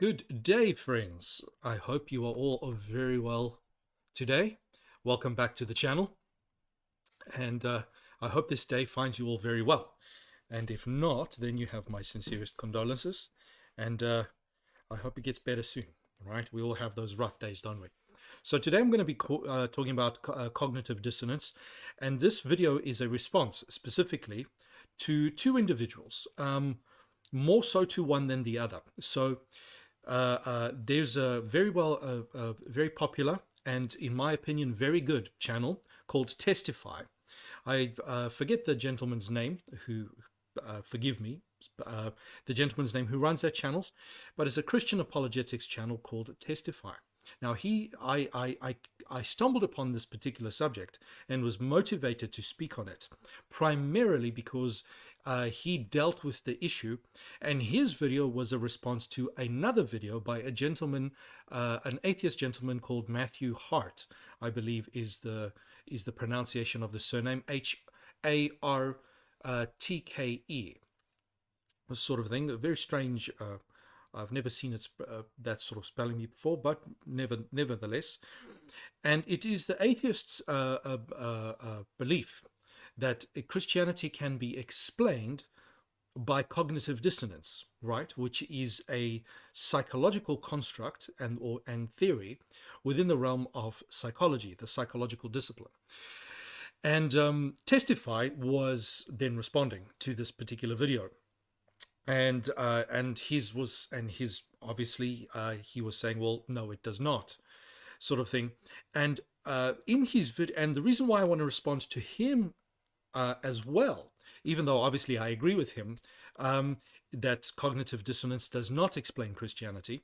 Good day, friends. I hope you are all very well today. Welcome back to the channel, and I hope this day finds you all very well. And if not, then you have my sincerest condolences, and I hope it gets better soon. Right? We all have those rough days, don't we? So today I'm going to be talking about cognitive dissonance, and this video is a response specifically to two individuals, more so to one than the other. So there's a very popular and, in my opinion, very good channel called Testify. I forget the gentleman's name who, forgive me, the gentleman's name who runs that channels, but it's a Christian apologetics channel called Testify. Now, I stumbled upon this particular subject and was motivated to speak on it, primarily because he dealt with the issue, and his video was a response to another video by a gentleman, an atheist gentleman called Matthew Hartke, I believe is the pronunciation of the surname, Hartke, sort of thing. A very strange. I've never seen it that sort of spelling before, but nevertheless, and it is the atheist's belief that Christianity can be explained by cognitive dissonance, right, which is a psychological construct and theory within the realm of psychology, the psychological discipline. And Testify was then responding to this particular video, and his obviously he was saying, well, no, it does not, sort of thing. And in his video, and the reason why I want to respond to him as well, even though obviously I agree with him that cognitive dissonance does not explain Christianity,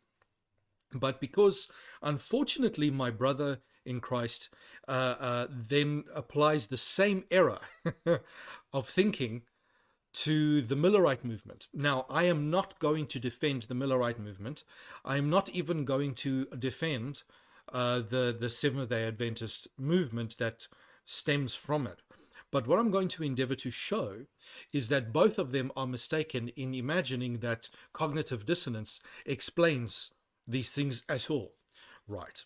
but because unfortunately my brother in Christ then applies the same error of thinking to the Millerite movement. Now, I am not going to defend the Millerite movement. I am not even going to defend the Seventh-day Adventist movement that stems from it. But what I'm going to endeavor to show is that both of them are mistaken in imagining that cognitive dissonance explains these things at all, right?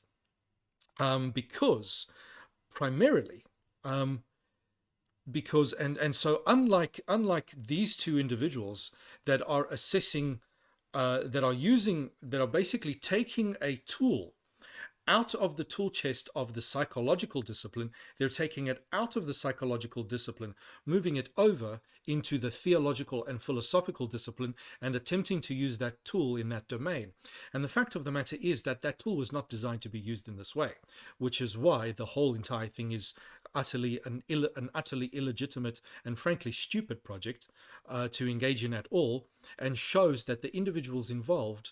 Because primarily, because and so unlike these two individuals that are assessing, that are basically taking a tool out of the tool chest of the psychological discipline, they're taking it out of the psychological discipline, moving it over into the theological and philosophical discipline, and attempting to use that tool in that domain. And the fact of the matter is that that tool was not designed to be used in this way, which is why the whole entire thing is an utterly illegitimate and frankly stupid project to engage in at all, and shows that the individuals involved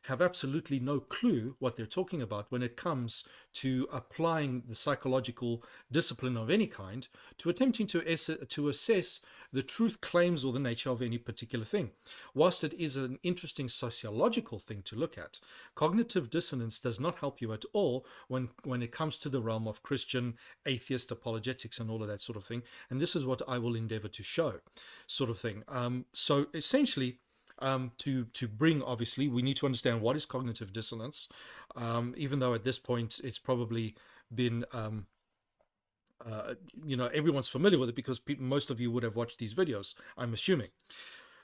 have absolutely no clue what they're talking about when it comes to applying the psychological discipline of any kind to attempting to assess the truth claims or the nature of any particular thing. Whilst it is an interesting sociological thing to look at, cognitive dissonance does not help you at all when it comes to the realm of Christian atheist apologetics and all of that sort of thing. And this is what I will endeavor to show, sort of thing. So essentially, to bring, obviously, we need to understand what is cognitive dissonance, even though at this point it's probably been, everyone's familiar with it because most of you would have watched these videos, I'm assuming.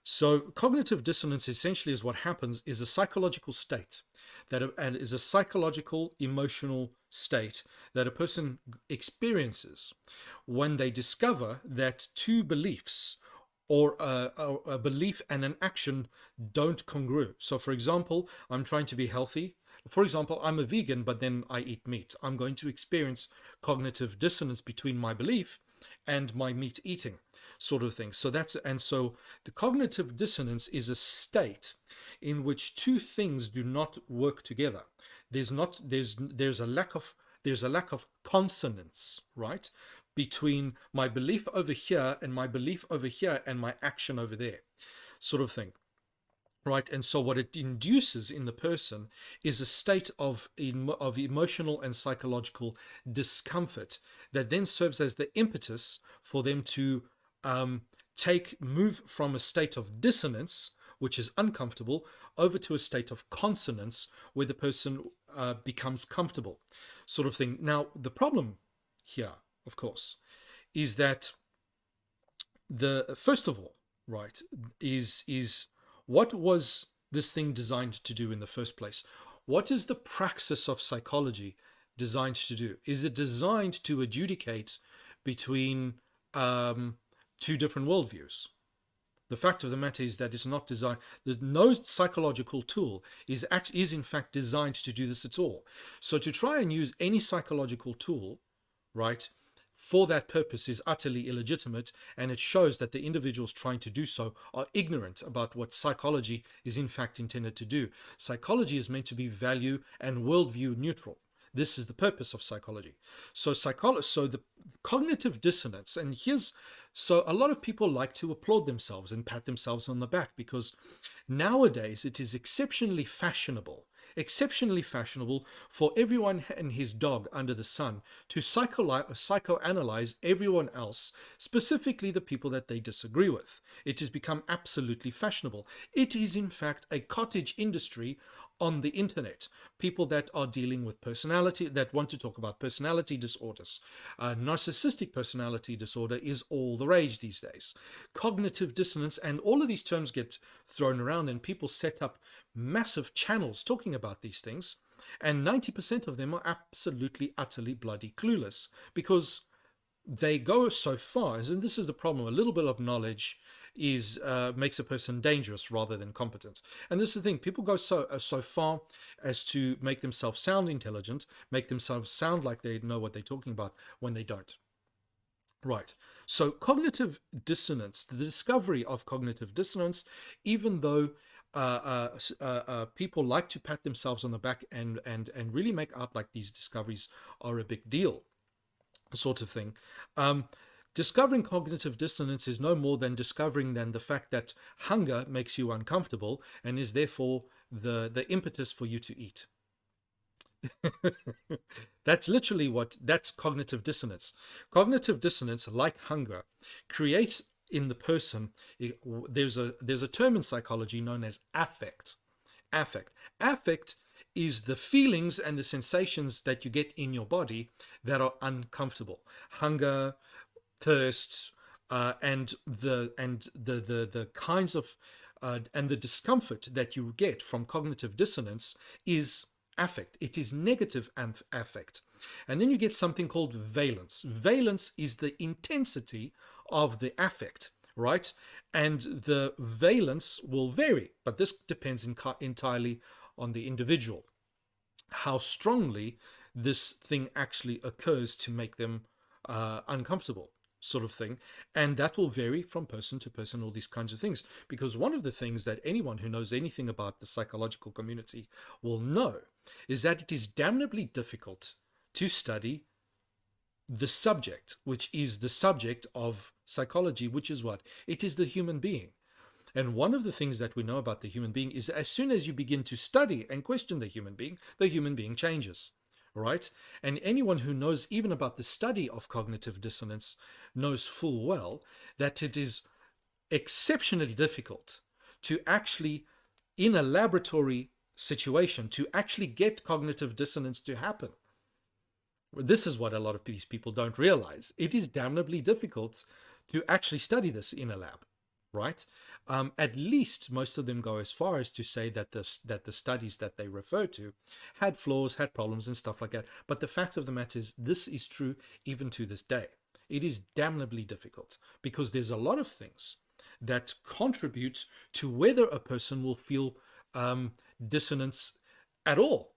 So cognitive dissonance essentially is what happens is a psychological state and is a psychological emotional state that a person experiences when they discover that two beliefs or a belief and an action don't congrue. So for example, I'm trying to be healthy. For example, I'm a vegan, but then I eat meat. I'm going to experience cognitive dissonance between my belief and my meat eating, sort of thing. So so the cognitive dissonance is a state in which two things do not work together. There's a lack of consonance, right, between my belief over here and my belief over here and my action over there, sort of thing, right? And so what it induces in the person is a state of emotional and psychological discomfort that then serves as the impetus for them to move from a state of dissonance, which is uncomfortable, over to a state of consonance where the person becomes comfortable, sort of thing. Now, the problem here, of course, is that first of all, right, is what was this thing designed to do in the first place? What is the praxis of psychology designed to do? Is it designed to adjudicate between two different worldviews? The fact of the matter is that it's not designed, that no psychological tool is in fact designed to do this at all. So to try and use any psychological tool, right, for that purpose is utterly illegitimate, and it shows that the individuals trying to do so are ignorant about what psychology is in fact intended to do. Psychology is meant to be value and worldview neutral. This is the purpose of psychology. So the cognitive dissonance, and so a lot of people like to applaud themselves and pat themselves on the back, because nowadays it is exceptionally fashionable for everyone and his dog under the sun to psychoanalyze everyone else, specifically the people that they disagree with. It has become absolutely fashionable. It is in fact a cottage industry on the internet. People that are dealing with personality, that want to talk about personality disorders. Narcissistic personality disorder is all the rage these days. Cognitive dissonance, and all of these terms get thrown around, and people set up massive channels talking about these things, and 90% of them are absolutely, utterly bloody clueless, because they go so far, and this is the problem, a little bit of knowledge makes a person dangerous rather than competent. And this is the thing, people go so far as to make themselves sound intelligent, make themselves sound like they know what they're talking about when they don't. Right. So cognitive dissonance, the discovery of cognitive dissonance, even though people like to pat themselves on the back and really make out like these discoveries are a big deal, sort of thing. Discovering cognitive dissonance is no more than discovering the fact that hunger makes you uncomfortable and is therefore the impetus for you to eat. That's literally that's cognitive dissonance. Cognitive dissonance, like hunger, creates in the person, there's a term in psychology known as affect. Affect is the feelings and the sensations that you get in your body that are uncomfortable. Hunger, thirst, and the kinds of and the discomfort that you get from cognitive dissonance is affect. It is negative affect. And then you get something called valence. Valence is the intensity of the affect, right? And the valence will vary, but this depends entirely on the individual, how strongly this thing actually occurs to make them uncomfortable, sort of thing. And that will vary from person to person, all these kinds of things. Because one of the things that anyone who knows anything about the psychological community will know is that it is damnably difficult to study the subject, which is the subject of psychology, which is what? It is the human being. And one of the things that we know about the human being is as soon as you begin to study and question the human being changes. Right? And anyone who knows even about the study of cognitive dissonance knows full well that it is exceptionally difficult to actually, in a laboratory situation, to actually get cognitive dissonance to happen. This is what a lot of these people don't realize. It is damnably difficult to actually study this in a lab, right? At least most of them go as far as to say that the studies that they refer to had flaws, had problems and stuff like that. But the fact of the matter is this is true even to this day. It is damnably difficult because there's a lot of things that contribute to whether a person will feel dissonance at all.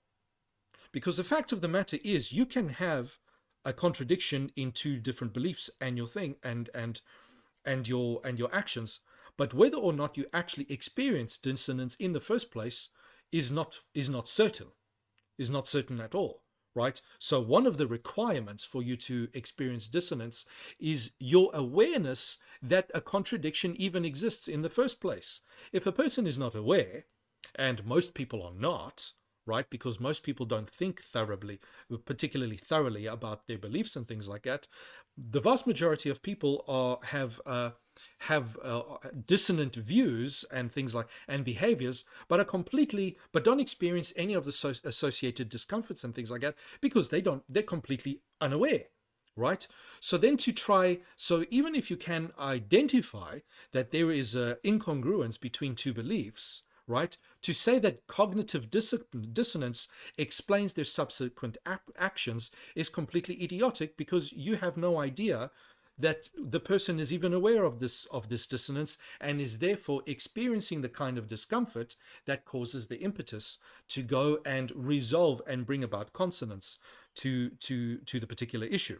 Because the fact of the matter is you can have a contradiction in two different beliefs and your thing and your actions. But whether or not you actually experience dissonance in the first place is not certain at all, right? So one of the requirements for you to experience dissonance is your awareness that a contradiction even exists in the first place. If a person is not aware, and most people are not, right? Because most people don't think particularly thoroughly about their beliefs and things like that. the vast majority of people have dissonant views and things like and behaviors, but don't experience any of the associated discomforts and things like that because they're completely unaware. Right? So then so even if you can identify that there is an incongruence between two beliefs, right? To say that cognitive dissonance explains their subsequent actions is completely idiotic, because you have no idea that the person is even aware of this dissonance and is therefore experiencing the kind of discomfort that causes the impetus to go and resolve and bring about consonance to the particular issue.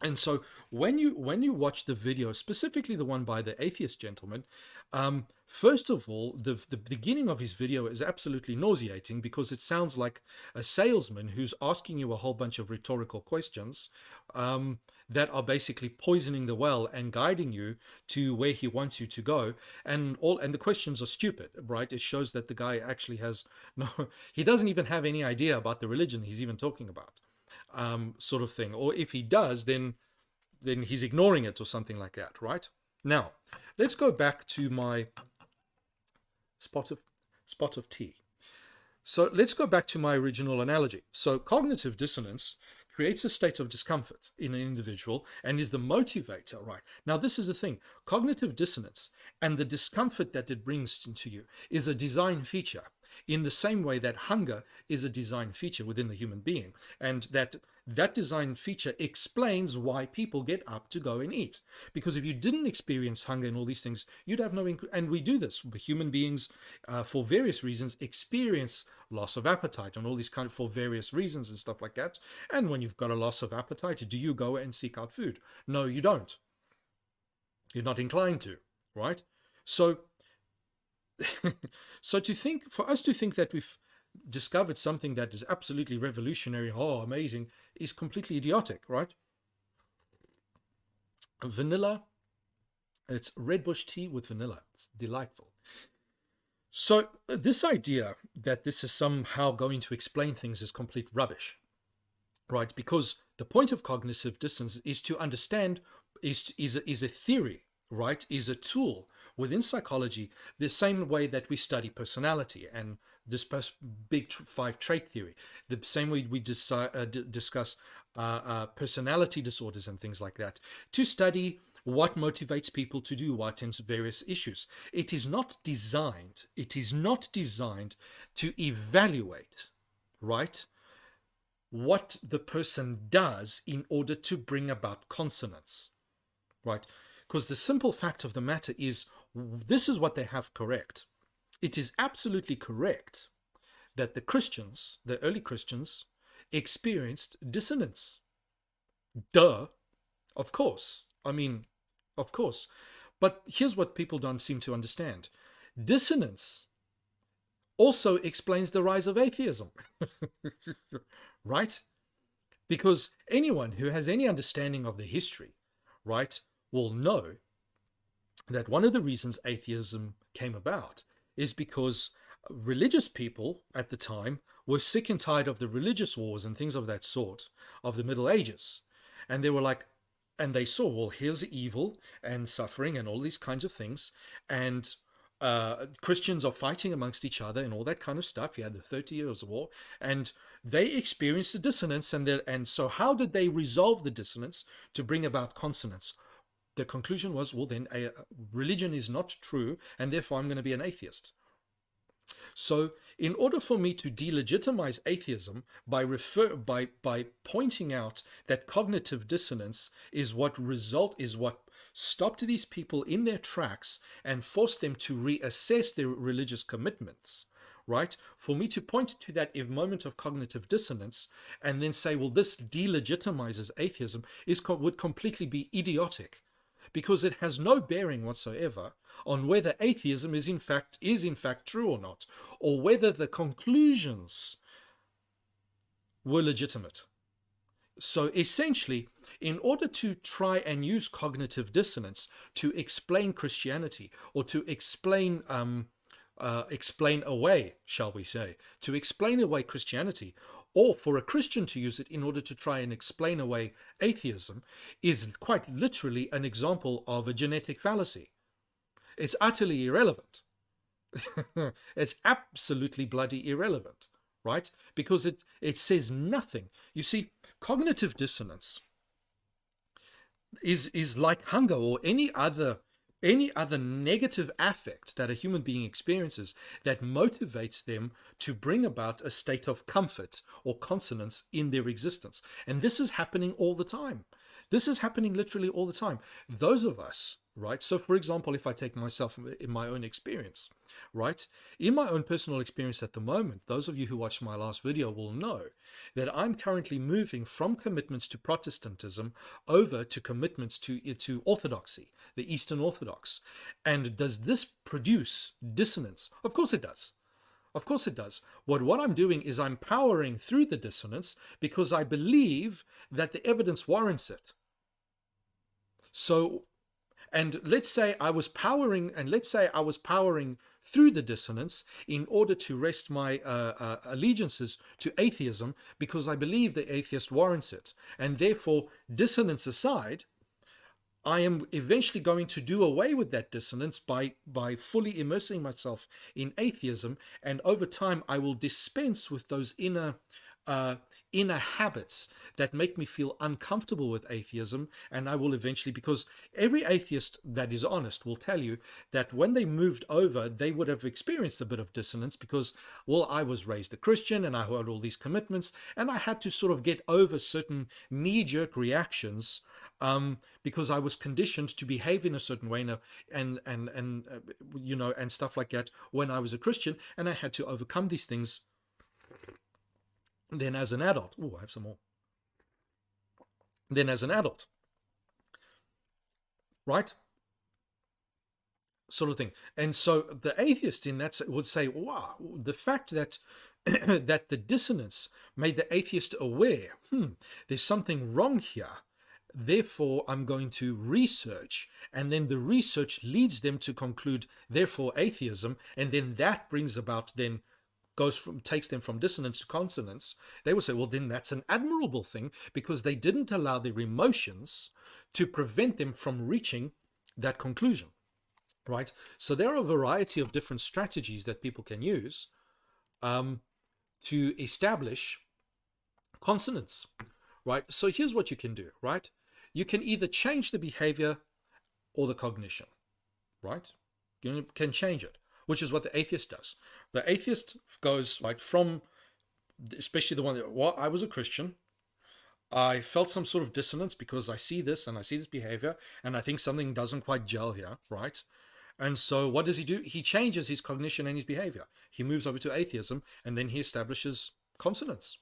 And so when you watch the video, specifically the one by the atheist gentleman, first of all, the beginning of his video is absolutely nauseating, because it sounds like a salesman who's asking you a whole bunch of rhetorical questions that are basically poisoning the well and guiding you to where he wants you to go. And the questions are stupid, right? It shows that the guy actually he doesn't even have any idea about the religion he's even talking about. Sort of thing. Or if he does, then he's ignoring it or something like that, right? Now, let's go back to my spot of tea. So let's go back to my original analogy. So cognitive dissonance creates a state of discomfort in an individual and is the motivator, right? Now, this is the thing. Cognitive dissonance and the discomfort that it brings to you is a design feature, in the same way that hunger is a design feature within the human being, and that design feature explains why people get up to go and eat. Because if you didn't experience hunger and all these things, you'd have no and we do this. Human beings, for various reasons, experience loss of appetite and all these kind of for various reasons and stuff like that. And when you've got a loss of appetite, do you go and seek out food? No, you don't. You're not inclined to, right? So for us to think that we've discovered something that is absolutely revolutionary, amazing, is completely idiotic, right? Vanilla, it's red bush tea with vanilla. It's delightful. So this idea that this is somehow going to explain things is complete rubbish, right? Because the point of cognitive dissonance is to understand, is a theory, right? Is a tool within psychology, the same way that we study personality and this big 5 trait theory, the same way we discuss personality disorders and things like that, to study what motivates people to do what in various issues. It is not designed to evaluate, right, what the person does in order to bring about consonance, right? Because the simple fact of the matter is, this is what they have correct. It is absolutely correct that the early Christians, experienced dissonance. Duh. Of course. I mean, of course. But here's what people don't seem to understand. Dissonance also explains the rise of atheism. Right? Because anyone who has any understanding of the history, right, will know that one of the reasons atheism came about is because religious people at the time were sick and tired of the religious wars and things of that sort of the Middle Ages. And they were like, and they saw, well, here's evil and suffering and all these kinds of things. And Christians are fighting amongst each other and all that kind of stuff. You had the 30 Years' War, and they experienced the dissonance. And so how did they resolve the dissonance to bring about consonance? The conclusion was, well, then religion is not true, and therefore I'm going to be an atheist. So in order for me to delegitimize atheism by pointing out that cognitive dissonance is what stopped these people in their tracks and forced them to reassess their religious commitments, right? For me to point to that moment of cognitive dissonance and then say, well, this delegitimizes atheism would completely be idiotic, because it has no bearing whatsoever on whether atheism is in fact true or not, or whether the conclusions were legitimate. So essentially, in order to try and use cognitive dissonance to explain Christianity, or to explain away, shall we say, to explain away Christianity, or for a Christian to use it in order to try and explain away atheism, is quite literally an example of a genetic fallacy. It's utterly irrelevant. It's absolutely bloody irrelevant, right? Because it says nothing. You see, cognitive dissonance is like hunger or any other negative affect that a human being experiences that motivates them to bring about a state of comfort or consonance in their existence. And this is happening all the time. This is happening literally all the time. Those of us, right? So for example, if I take myself in my own experience, right? In my own personal experience at the moment, those of you who watched my last video will know that I'm currently moving from commitments to Protestantism over to commitments to Orthodoxy, the Eastern Orthodox. And does this produce dissonance? Of course it does. Of course it does. What I'm doing is I'm powering through the dissonance because I believe that the evidence warrants it. So, and let's say I was powering through the dissonance in order to rest my allegiances to atheism because I believe the atheist warrants it. And therefore, dissonance aside, I am eventually going to do away with that dissonance by fully immersing myself in atheism, and over time I will dispense with those inner habits that make me feel uncomfortable with atheism, and I will eventually, because every atheist that is honest will tell you that when they moved over, they would have experienced a bit of dissonance because, well, I was raised a Christian and I had all these commitments, and I had to sort of get over certain knee-jerk reactions because I was conditioned to behave in a certain way and stuff like that when I was a Christian, and I had to overcome these things. Then as an adult, I have some more. Then as an adult, right? Sort of thing. And so the atheist in that would say, wow, the fact that that the dissonance made the atheist aware, there's something wrong here. Therefore, I'm going to research, and then the research leads them to conclude, therefore, atheism, and then that brings about, then takes them from dissonance to consonance. They will say, well, then that's an admirable thing because they didn't allow their emotions to prevent them from reaching that conclusion, right? So there are a variety of different strategies that people can use to establish consonance, right? So here's what you can do, right? You can either change the behavior or the cognition, right? You can change it, which is what the atheist does. The atheist goes like from, especially the one that, well, I was a Christian. I felt some sort of dissonance because I see this and I see this behavior and I think something doesn't quite gel here, right? And so what does he do? He changes his cognition and his behavior. He moves over to atheism and then he establishes consonance.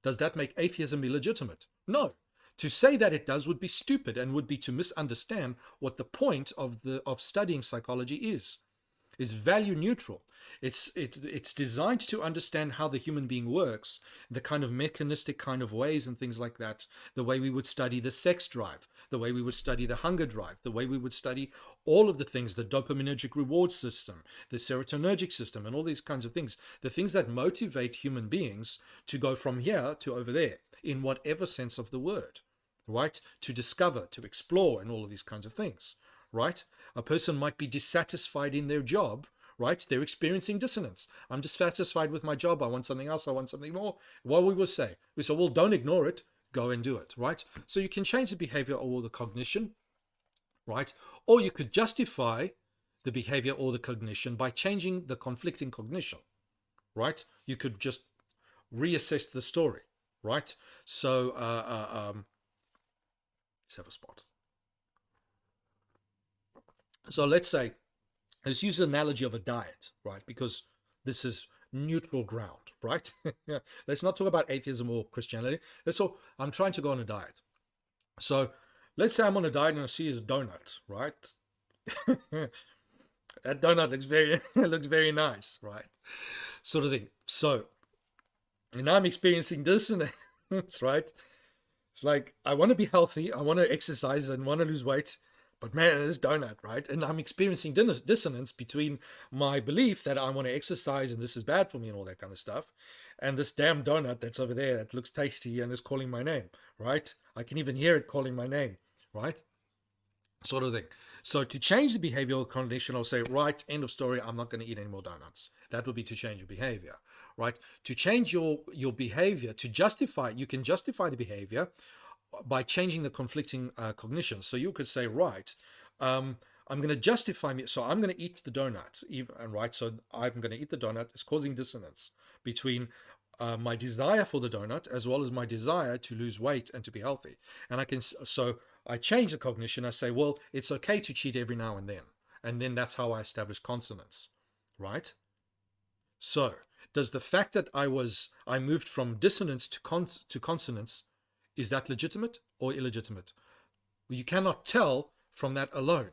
Does that make atheism illegitimate? No. To say that it does would be stupid and would be to misunderstand what the point of studying psychology is. It's value neutral. It's designed to understand how the human being works, the kind of mechanistic kind of ways and things like that, the way we would study the sex drive, the way we would study the hunger drive, the way we would study all of the things, the dopaminergic reward system, the serotonergic system, and all these kinds of things, the things that motivate human beings to go from here to over there, in whatever sense of the word, right? To discover, to explore, and all of these kinds of things, right? A person might be dissatisfied in their job, right? They're experiencing dissonance. I'm dissatisfied with my job. I want something else. I want something more. What we will say, we say, well, don't ignore it. Go and do it, right? So you can change the behavior or the cognition, right? Or you could justify the behavior or the cognition by changing the conflicting cognition, right? You could just reassess the story, right? So let's have a spot. So let's use the analogy of a diet, right? Because this is neutral ground, right? Let's not talk about atheism or Christianity. I'm trying to go on a diet. So let's say I'm on a diet and I see a donut, right? That donut looks very nice, right? Sort of thing. So, and I'm experiencing dissonance, right? It's like, I want to be healthy, I want to exercise and want to lose weight, But man, this donut, right? And I'm experiencing dissonance between my belief that I want to exercise and this is bad for me and all that kind of stuff, and this damn donut that's over there that looks tasty and is calling my name, right? I can even hear it calling my name, right? Sort of thing. So to change the behavioral condition, I'll say, right, end of story, I'm not going to eat any more donuts. That would be to change your behavior, right? To change your behavior, to justify, you can justify the behavior by changing the conflicting cognition. So you could say, right, I'm going to justify me. So I'm going to eat the donut, right? So I'm going to eat the donut. It's causing dissonance between my desire for the donut as well as my desire to lose weight and to be healthy. And so I change the cognition. I say, well, it's okay to cheat every now and then. And then that's how I establish consonance, right? So does the fact that I moved from dissonance to consonance, is that legitimate or illegitimate? You cannot tell from that alone.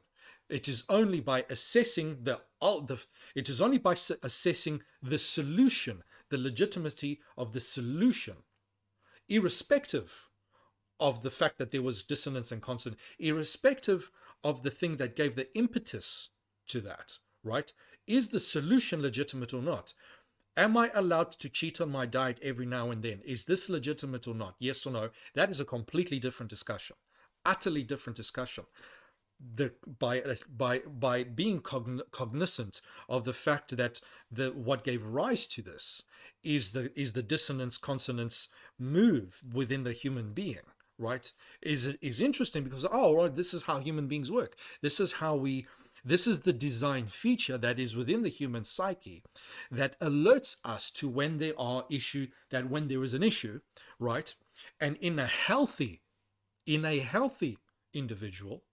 It is only by assessing assessing the solution, the legitimacy of the solution, irrespective of the fact that there was dissonance and consonance, irrespective of the thing that gave the impetus to that, right? Is the solution legitimate or not? Am I allowed to cheat on my diet every now and then? Is this legitimate or not? Yes or no? That is a completely different discussion, utterly different discussion. By being cognizant of the fact that what gave rise to this is the dissonance consonance move within the human being, right? Is interesting because, oh, right, this is how human beings work. This is the design feature that is within the human psyche that alerts us to when there is an issue, right? And in a healthy individual,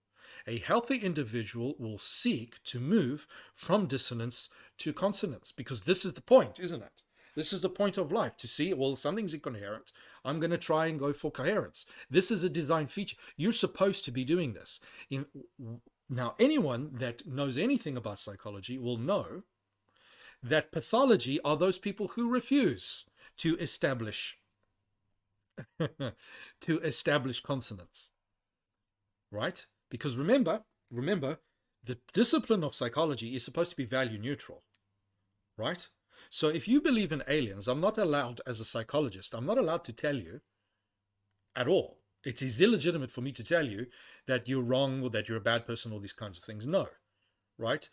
a healthy individual will seek to move from dissonance to consonance, because this is the point, isn't it? This is the point of life, to see, well, something's incoherent. I'm going to try and go for coherence. This is a design feature. You're supposed to be doing this. Now, anyone that knows anything about psychology will know that pathology are those people who refuse to establish consonance, right? Because remember, the discipline of psychology is supposed to be value neutral, right? So if you believe in aliens, I'm not allowed, as a psychologist, I'm not allowed to tell you at all. It is illegitimate for me to tell you that you're wrong or that you're a bad person, all these kinds of things. No, right?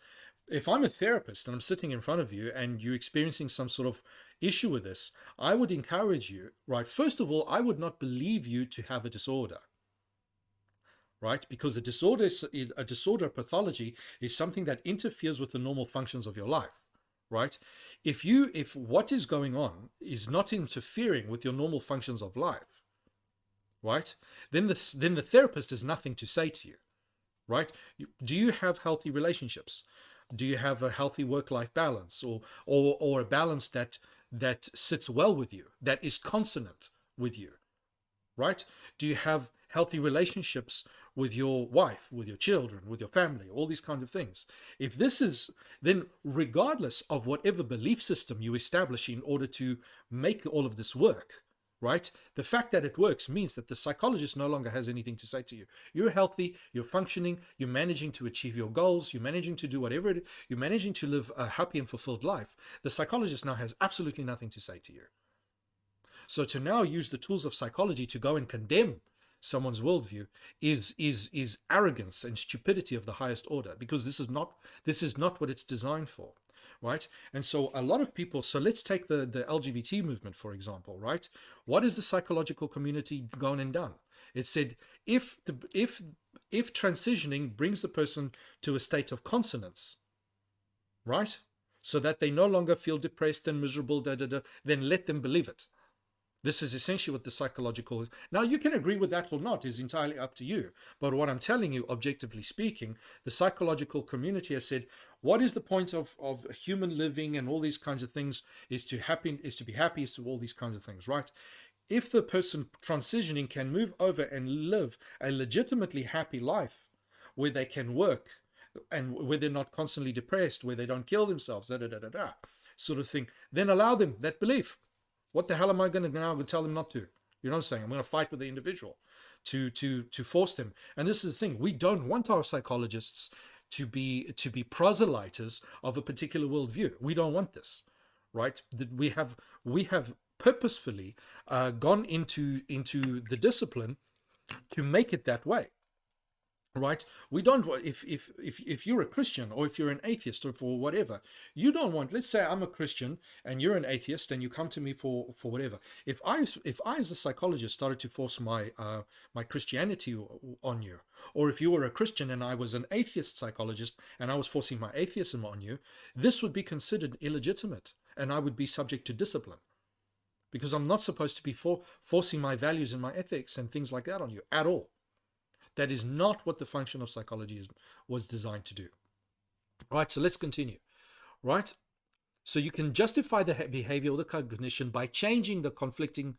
If I'm a therapist and I'm sitting in front of you and you're experiencing some sort of issue with this, I would encourage you, right? First of all, I would not believe you to have a disorder, right? Because a disorder pathology is something that interferes with the normal functions of your life, right? If what is going on is not interfering with your normal functions of life, right? Then the therapist has nothing to say to you, right? Do you have healthy relationships? Do you have a healthy work-life balance, or a balance that sits well with you, that is consonant with you, right? Do you have healthy relationships with your wife, with your children, with your family, all these kinds of things? If this is, then regardless of whatever belief system you establish in order to make all of this work, right? The fact that it works means that the psychologist no longer has anything to say to you. You're healthy, you're functioning, you're managing to achieve your goals, you're managing to do whatever it is, you're managing to live a happy and fulfilled life. The psychologist now has absolutely nothing to say to you. So to now use the tools of psychology to go and condemn someone's worldview is arrogance and stupidity of the highest order, because this is not what it's designed for, right? And so a lot of people, so let's take the LGBT movement, for example, right? What is the psychological community gone and done? It said, if transitioning brings the person to a state of consonance, right? So that they no longer feel depressed and miserable, then let them believe it. This is essentially what the psychological... Now, you can agree with that or not, is entirely up to you. But what I'm telling you, objectively speaking, the psychological community has said, what is the point of human living and all these kinds of things is to be happy, is to all these kinds of things, right? If the person transitioning can move over and live a legitimately happy life where they can work and where they're not constantly depressed, where they don't kill themselves, sort of thing, then allow them that belief. What the hell am I going to now tell them not to? You know what I'm saying? I'm going to fight with the individual. to force them. And this is the thing: we don't want our psychologists to be proselyters of a particular worldview. We don't want this, right? We have purposefully gone into the discipline to make it that way. Right? We don't want, if you're a Christian, or if you're an atheist, or for whatever, you don't want, let's say I'm a Christian and you're an atheist and you come to me for whatever. If I as a psychologist started to force my my Christianity on you, or if you were a Christian and I was an atheist psychologist and I was forcing my atheism on you, this would be considered illegitimate and I would be subject to discipline, because I'm not supposed to be forcing my values and my ethics and things like that on you at all. That is not what the function of psychology was designed to do. Right, so let's continue. Right, so you can justify the behavior or the cognition by changing the conflicting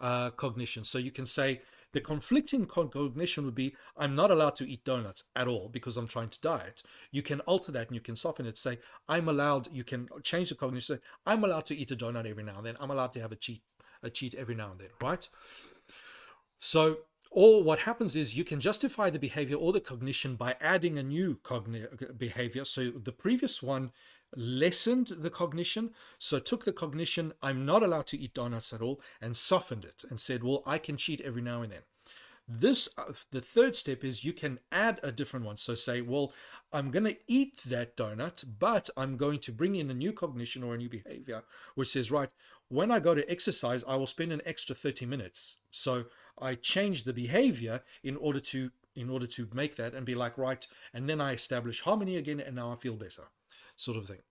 cognition. So you can say the conflicting cognition would be, I'm not allowed to eat donuts at all because I'm trying to diet. You can alter that and you can soften it. Say, I'm allowed, you can change the cognition. Say, I'm allowed to eat a donut every now and then. I'm allowed to have a cheat every now and then, right? So, or what happens is you can justify the behavior or the cognition by adding a new behavior. So the previous one lessened the cognition, so took the cognition, I'm not allowed to eat donuts at all, and softened it and said, well, I can cheat every now and then. This, the third step is you can add a different one. So say, well, I'm going to eat that donut, but I'm going to bring in a new cognition or a new behavior, which says, right, when I go to exercise, I will spend an extra 30 minutes. So I change the behavior in order to make that and be like, right, and then I establish harmony again, and now I feel better, sort of thing.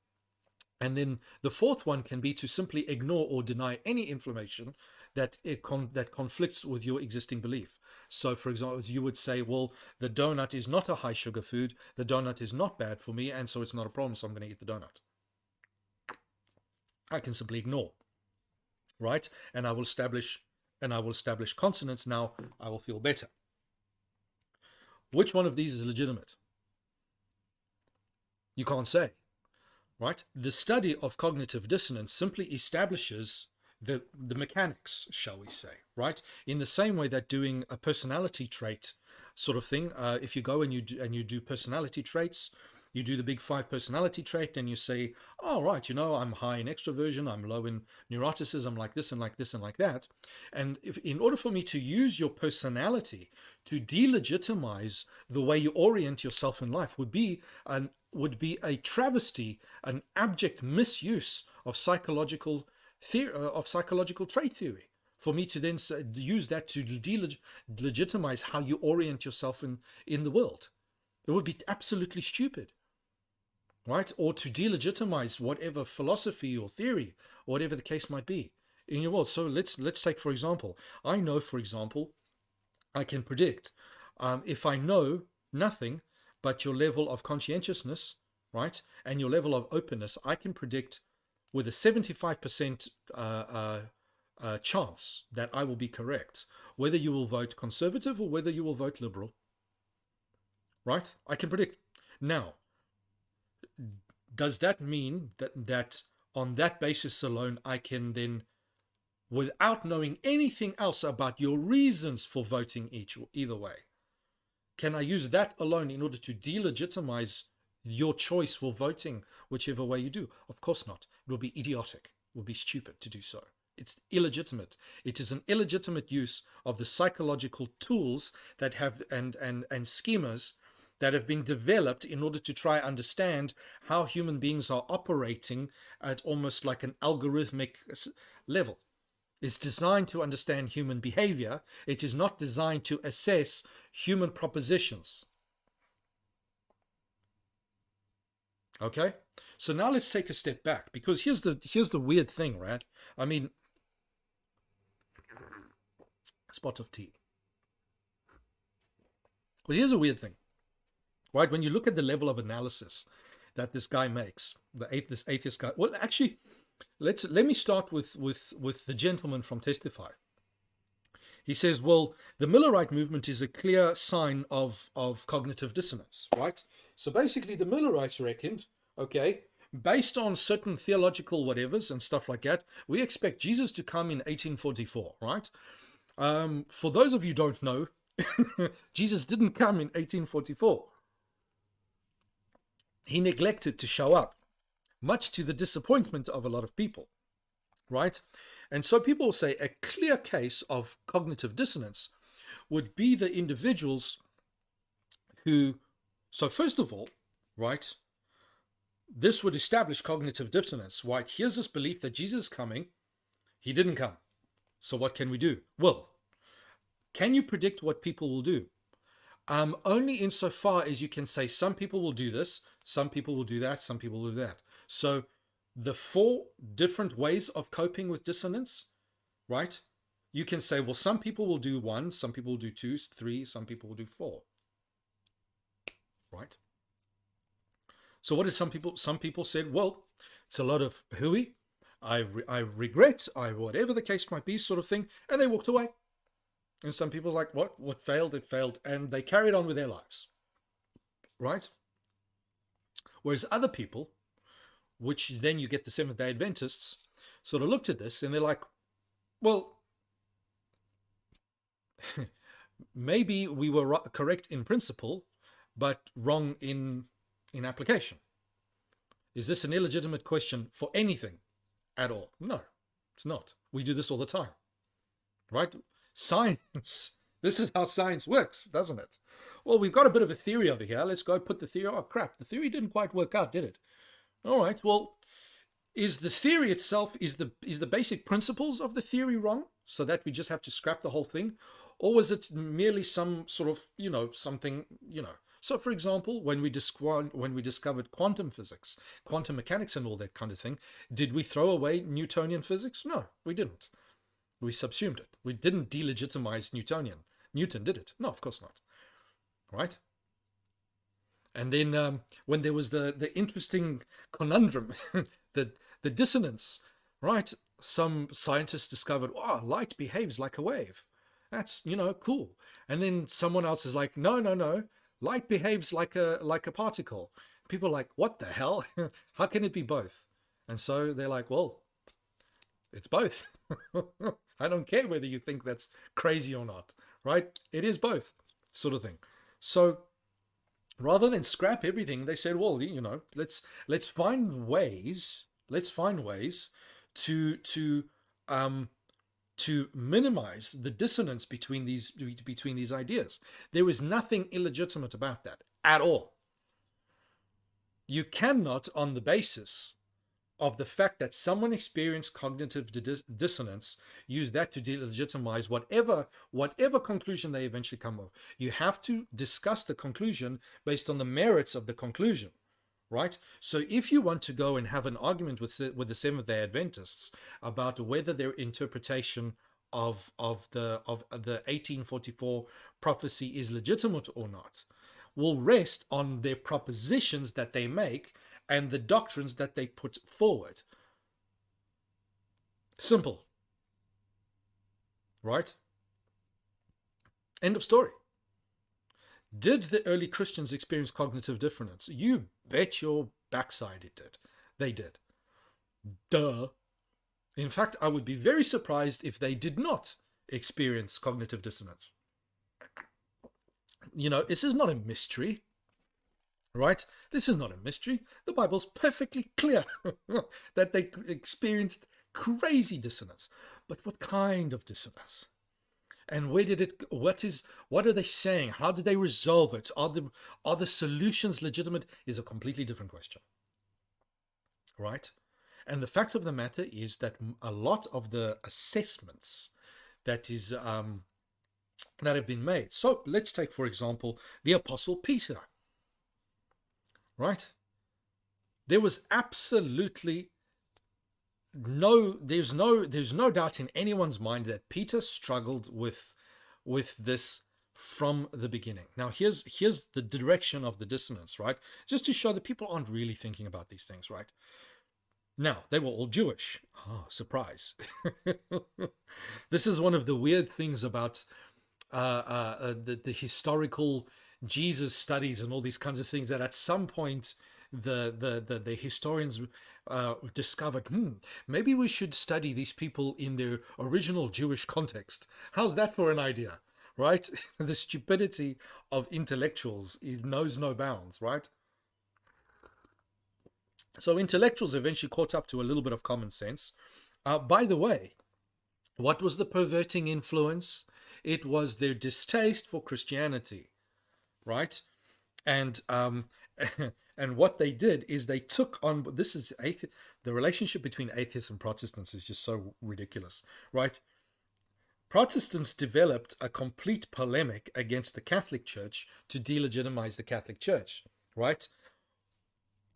And then the fourth one can be to simply ignore or deny any information that conflicts with your existing belief. So, for example, you would say, well, the donut is not a high sugar food. The donut is not bad for me, and so it's not a problem, so I'm going to eat the donut. I can simply ignore, right? And I will establish consonants. Now I will feel better. Which one of these is legitimate? You can't say, right? The study of cognitive dissonance simply establishes the mechanics, shall we say, right? In the same way that doing a personality trait sort of thing, if you go and you do personality traits, you do the big 5 personality trait, and you say, oh, right, I'm high in extroversion, I'm low in neuroticism, like this and like this and like that. And in order for me to use your personality to delegitimize the way you orient yourself in life would be a travesty, an abject misuse of psychological theory, of psychological trait theory, for me to then use that to delegitimize how you orient yourself in the world. It would be absolutely stupid, right? Or to delegitimize whatever philosophy or theory, or whatever the case might be in your world. So let's take, for example, I know, for example, I can predict, if I know nothing but your level of conscientiousness, right, and your level of openness, I can predict with a 75% chance that I will be correct, whether you will vote conservative or whether you will vote liberal. Right? I can predict. Now, does that mean that on that basis alone, I can then, without knowing anything else about your reasons for voting either way, can I use that alone in order to delegitimize your choice for voting whichever way you do? Of course not. It will be idiotic. It will be stupid to do so. It's illegitimate. It is an illegitimate use of the psychological tools that have and schemas that have been developed in order to try understand how human beings are operating at almost like an algorithmic level. It's designed to understand human behavior. It is not designed to assess human propositions. Okay? So now let's take a step back, because here's the weird thing, right? I mean, spot of tea. Well, here's a weird thing, right? When you look at the level of analysis that this guy makes, this atheist guy. Well, actually, let me start with the gentleman from Testify. He says, well, the Millerite movement is a clear sign of cognitive dissonance, right? So basically, the Millerites reckoned, okay, based on certain theological whatevers and stuff like that, we expect Jesus to come in 1844, right? For those of you who don't know, Jesus didn't come in 1844. He neglected to show up, much to the disappointment of a lot of people, right? And so people say a clear case of cognitive dissonance would be the individuals who, so first of all, right, this would establish cognitive dissonance, right? Here's this belief that Jesus is coming. He didn't come. So what can we do? Well, can you predict what people will do? Only insofar as you can say some people will do this, some people will do that, some people will do that. So the 4 different ways of coping with dissonance, right? You can say, well, some people will do 1, some people will do 2, 3, some people will do 4, right? So what is some people? Some people said, well, it's a lot of hooey, I regret, whatever the case might be, sort of thing, and they walked away. And some people's like, what failed? It failed, and they carried on with their lives, right? Whereas other people, which then you get the Seventh-day Adventists, sort of looked at this and they're like, well, maybe we were correct in principle, but wrong in application. Is this an illegitimate question for anything at all? No, it's not. We do this all the time, right? Science. This is how science works, doesn't it? Well, we've got a bit of a theory over here. Let's go put the theory. Oh, crap. The theory didn't quite work out, did it? All right. Well, is the theory itself, is the basic principles of the theory wrong, so that we just have to scrap the whole thing? Or was it merely some sort of, something, So, for example, when we discovered quantum physics, quantum mechanics and all that kind of thing, did we throw away Newtonian physics? No, we didn't. We subsumed it. We didn't delegitimize Newtonian. Newton did it. No, of course not. Right? And then when there was the interesting conundrum, the dissonance, right? Some scientists discovered, oh, light behaves like a wave. That's, cool. And then someone else is like, no. Light behaves like a particle. People are like, what the hell? How can it be both? And so they're like, well, it's both. I don't care whether you think that's crazy or not, right? It is both, sort of thing. So rather than scrap everything, they said, well, let's find ways. Let's find ways to minimize the dissonance between these ideas. There is nothing illegitimate about that at all. You cannot, on the basis of the fact that someone experienced cognitive dissonance, use that to delegitimize whatever conclusion they eventually come up. You have to discuss the conclusion based on the merits of the conclusion, right? So if you want to go and have an argument with the Seventh-day Adventists about whether their interpretation of the 1844 prophecy is legitimate or not, will rest on their propositions that they make and the doctrines that they put forward. Simple. Right? End of story. Did the early Christians experience cognitive dissonance? You bet your backside it did. They did. Duh. In fact, I would be very surprised if they did not experience cognitive dissonance. This is not a mystery. Right? This is not a mystery. The Bible's perfectly clear that they experienced crazy dissonance. But what kind of dissonance? And what are they saying? How did they resolve it? Are the solutions legitimate? Is a completely different question. Right? And the fact of the matter is that a lot of the assessments that have been made. So let's take, for example, the Apostle Peter. Right? There was absolutely there's no doubt in anyone's mind that Peter struggled with this from the beginning. Now here's the direction of the dissonance, right? Just to show that people aren't really thinking about these things, right? Now, they were all Jewish. Oh, surprise. This is one of the weird things about the historical Jesus studies and all these kinds of things, that at some point the historians discovered, maybe we should study these people in their original Jewish context. How's that for an idea? right? The stupidity of intellectuals knows no bounds, right? So intellectuals eventually caught up to a little bit of common sense. By the way, what was the perverting influence? It was their distaste for Christianity, right? And and what they did is they took on, this is the relationship between atheists and Protestants is just so ridiculous, right? Protestants developed a complete polemic against the Catholic Church to delegitimize the Catholic Church, right?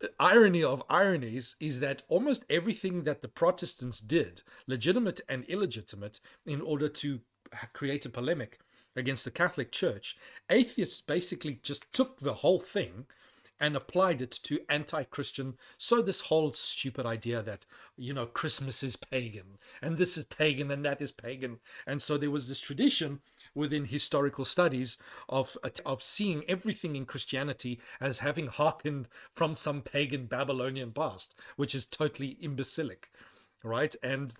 The irony of ironies is that almost everything that the Protestants did, legitimate and illegitimate, in order to create a polemic against the Catholic Church, atheists basically just took the whole thing and applied it to anti-Christian. So this whole stupid idea that, Christmas is pagan and this is pagan and that is pagan. And so there was this tradition within historical studies of seeing everything in Christianity as having hearkened from some pagan Babylonian past, which is totally imbecilic, right? And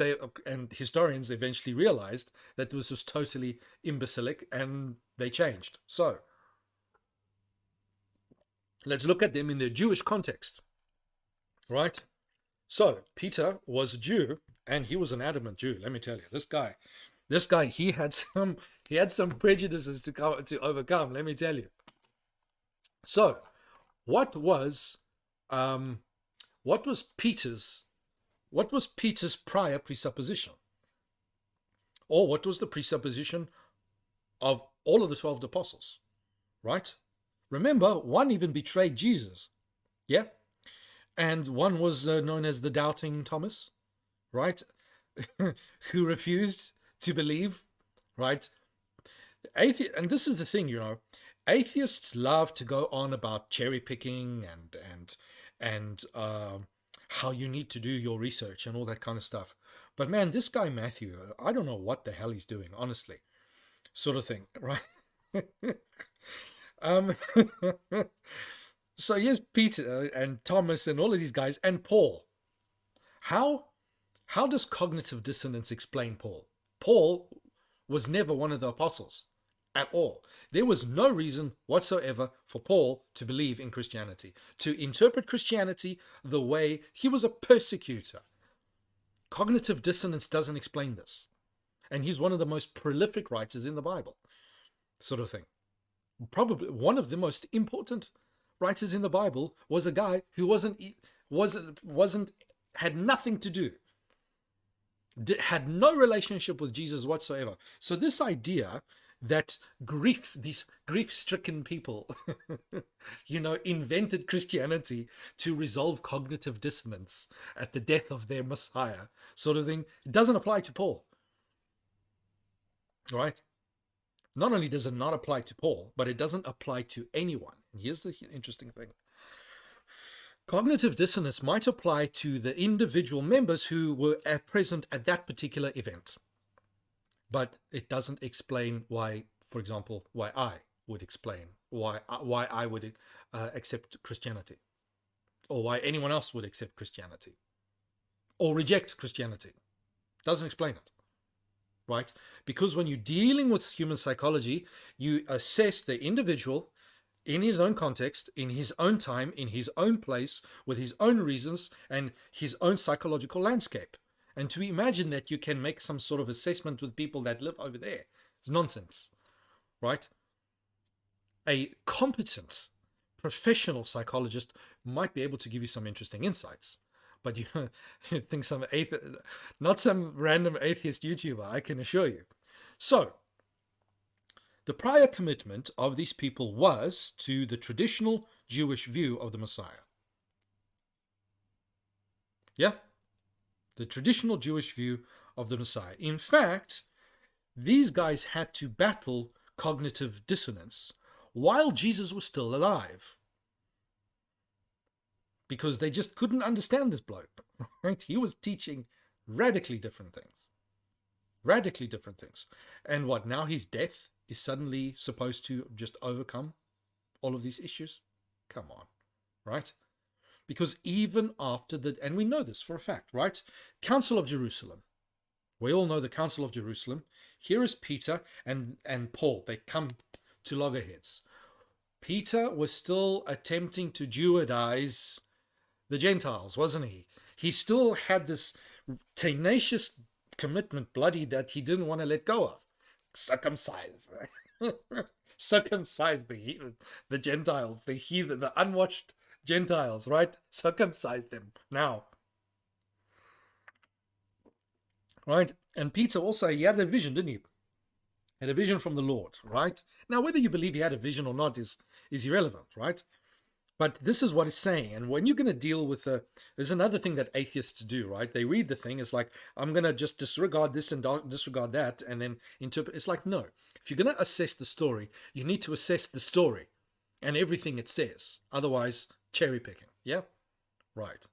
historians eventually realized that this was totally imbecilic, and they changed. So let's look at them in their Jewish context, right? So Peter was a Jew, and he was an adamant Jew. Let me tell you, this guy, he had some prejudices to overcome. Let me tell you. So, what was Peter's prior presupposition, or what was the presupposition of all of the 12 apostles, right? Remember, one even betrayed Jesus, yeah, and one was known as the doubting Thomas, right, who refused to believe, right? And this is the thing, atheists love to go on about cherry picking and how you need to do your research and all that kind of stuff. But man, this guy Matthew, I don't know what the hell he's doing, honestly, sort of thing, right? So here's Peter and Thomas and all of these guys and Paul. How does cognitive dissonance explain Paul? Paul was never one of the apostles at all. There was no reason whatsoever for Paul to believe in Christianity, to interpret Christianity the way he was a persecutor. Cognitive dissonance doesn't explain this. And he's one of the most prolific writers in the Bible, sort of thing. Probably one of the most important writers in the Bible was a guy who had nothing to do, had no relationship with Jesus whatsoever. So this idea that these grief-stricken people, invented Christianity to resolve cognitive dissonance at the death of their Messiah, sort of thing, it doesn't apply to Paul, right? Not only does it not apply to Paul, but it doesn't apply to anyone. And here's the interesting thing. Cognitive dissonance might apply to the individual members who were present at that particular event. But it doesn't explain why, for example, why I would accept Christianity, or why anyone else would accept Christianity or reject Christianity. Doesn't explain it. Right? Because when you're dealing with human psychology, you assess the individual in his own context, in his own time, in his own place, with his own reasons and his own psychological landscape. And to imagine that you can make some sort of assessment with people that live over there is nonsense, right? A competent professional psychologist might be able to give you some interesting insights. But you think not some random atheist YouTuber, I can assure you. So, the prior commitment of these people was to the traditional Jewish view of the Messiah. Yeah? The traditional Jewish view of the Messiah. In fact, these guys had to battle cognitive dissonance while Jesus was still alive, because they just couldn't understand this bloke, right? He was teaching radically different things. Radically different things. And what, now his death is suddenly supposed to just overcome all of these issues? Come on, right? Because even after and we know this for a fact, right? Council of Jerusalem, We all know the Council of Jerusalem. Here is Peter and Paul. They come to loggerheads. Peter was still attempting to Judaize the Gentiles, wasn't he? He still had this tenacious commitment, bloody, that he didn't want to let go of. Circumcise. Circumcise the Gentiles, the heathen, the unwashed Gentiles, right? Circumcise them now. Right? And Peter also, he had a vision, didn't he? Had a vision from the Lord, right? Now, whether you believe he had a vision or not is irrelevant, right? But this is what it's saying. And when you're going to deal with there's another thing that atheists do, right? They read the thing. It's like, I'm going to just disregard this and disregard that and then interpret. It's like, no. If you're going to assess the story, you need to assess the story and everything it says. Otherwise, cherry picking. Yeah? Right.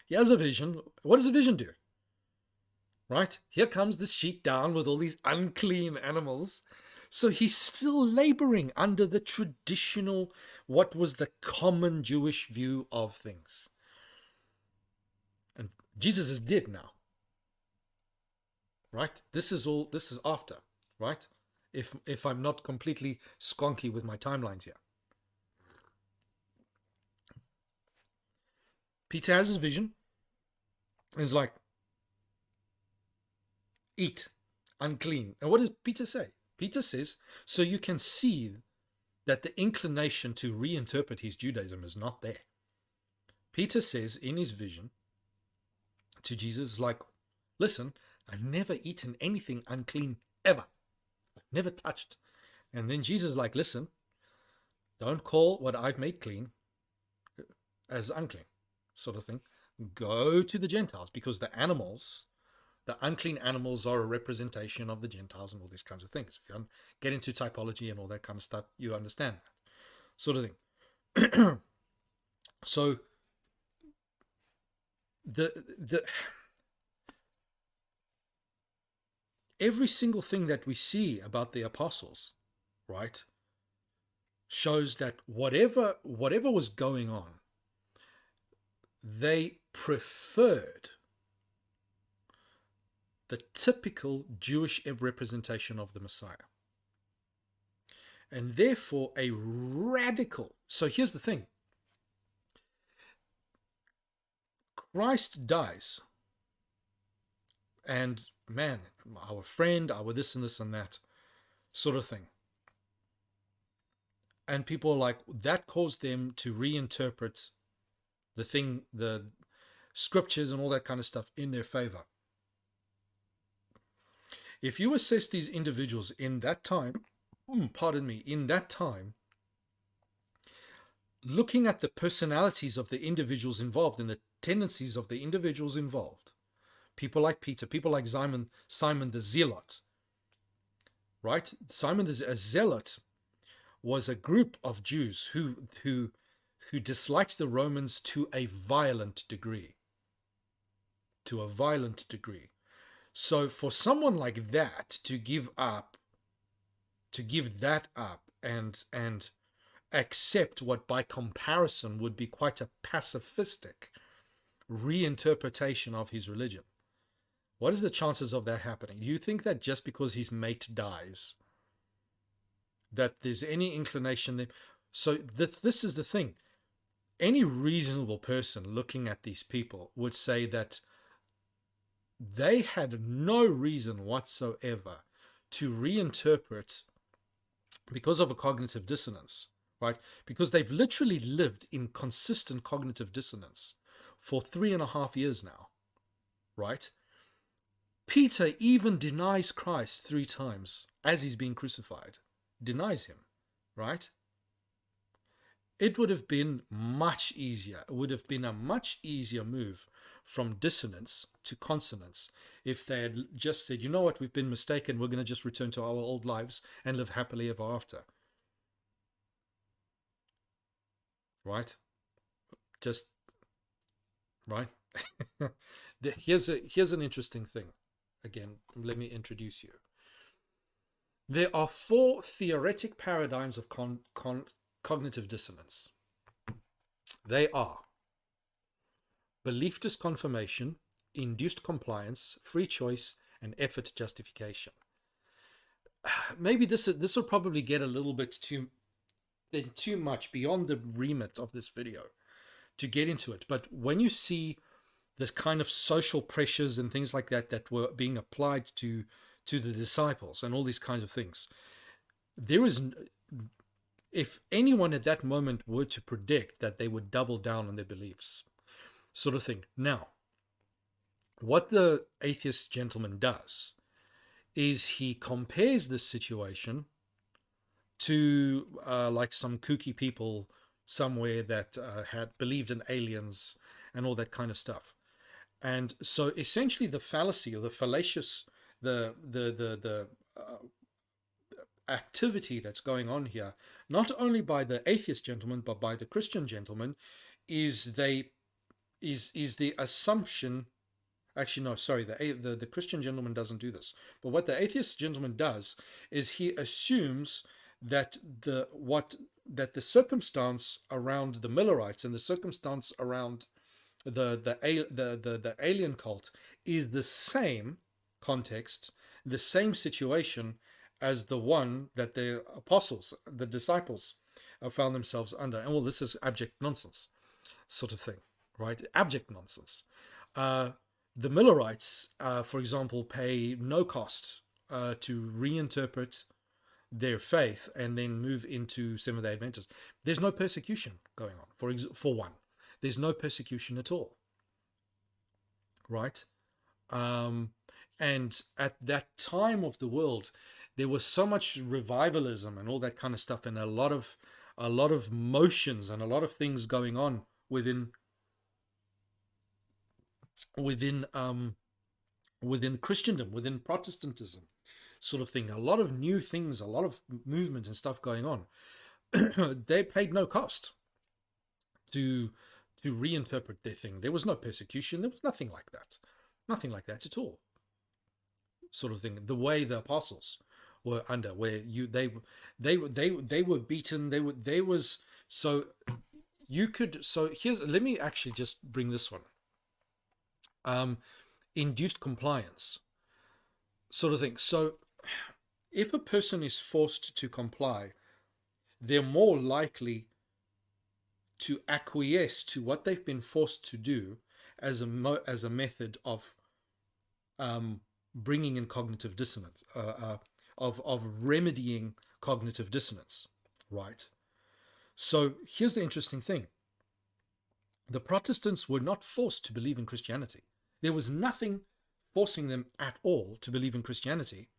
He has a vision. What does a vision do? Right? Here comes the sheep down with all these unclean animals. So he's still laboring under the traditional, what was the common Jewish view of things. And Jesus is dead now. Right? This is after, right? If I'm not completely squonky with my timelines here. Peter has his vision. And he's like, eat, unclean. And what does Peter say? Peter says, so you can see that the inclination to reinterpret his Judaism is not there. Peter says in his vision to Jesus, like, listen, I've never eaten anything unclean ever. I've never touched. And then Jesus is like, listen, don't call what I've made clean as unclean, sort of thing. Go to the Gentiles, because the unclean animals are a representation of the Gentiles and all these kinds of things. If you get into typology and all that kind of stuff, you understand that sort of thing. So every single thing that we see about the apostles, right, shows that whatever was going on, they preferred the typical Jewish representation of the Messiah. And therefore a radical... So here's the thing. Christ dies. And man, our friend, our this and this and that sort of thing. And people are like, that caused them to reinterpret the scriptures and all that kind of stuff in their favor. If you assess these individuals in that time, looking at the personalities of the individuals involved and the tendencies of the individuals involved, people like Peter, people like Simon the Zealot, right? Simon the Zealot was a group of Jews who disliked the Romans to a violent degree. So for someone like that to give that up and accept what by comparison would be quite a pacifistic reinterpretation of his religion, what is the chances of that happening? Do you think that just because his mate dies, that there's any inclination there? So this is the thing. Any reasonable person looking at these people would say that they had no reason whatsoever to reinterpret because of a cognitive dissonance, right? Because they've literally lived in consistent cognitive dissonance for 3.5 years now, right? Peter even denies Christ 3 times as he's being crucified, denies him, right? It would have been much easier. It would have been a much easier move from dissonance to consonance if they had just said, you know what, we've been mistaken, we're going to just return to our old lives and live happily ever after. Right? Just, right? Here's an interesting thing. Again, let me introduce you. There are 4 theoretic paradigms of cognitive dissonance. They are belief disconfirmation, induced compliance, free choice, and effort justification. Maybe this will probably get a little bit too much beyond the remit of this video to get into it. But when you see this kind of social pressures and things like that that were being applied to the disciples and all these kinds of things, there is, if anyone at that moment were to predict that they would double down on their beliefs, sort of thing. Now, what the atheist gentleman does is he compares this situation to like some kooky people somewhere that had believed in aliens and all that kind of stuff. And so essentially the fallacy, or the fallacious, the activity that's going on here, not only by the atheist gentleman but by the Christian gentleman, is the assumption. Actually, no, sorry, the Christian gentleman doesn't do this. But what the atheist gentleman does is he assumes that the circumstance around the Millerites and the circumstance around the alien cult is the same context, the same situation as the one that the apostles, the disciples, found themselves under. And well, this is abject nonsense, sort of thing, right? Abject nonsense. The Millerites, for example, pay no cost to reinterpret their faith and then move into Seventh-day Adventists. There's no persecution going on, for one. There's no persecution at all, right? And at that time of the world, there was so much revivalism and all that kind of stuff, and a lot of motions and a lot of things going on within Christendom, within Protestantism, sort of thing. A lot of new things, a lot of movement and stuff going on. They paid no cost to reinterpret their thing. There was no persecution. There was nothing like that at all. Sort of thing. The way the apostles were under, where they were beaten. Let me actually just bring this one. Induced compliance, sort of thing. So if a person is forced to comply, they're more likely to acquiesce to what they've been forced to do as a method of bringing in cognitive dissonance, of remedying cognitive dissonance, right? So here's the interesting thing. The Protestants were not forced to believe in Christianity. There was nothing forcing them at all to believe in Christianity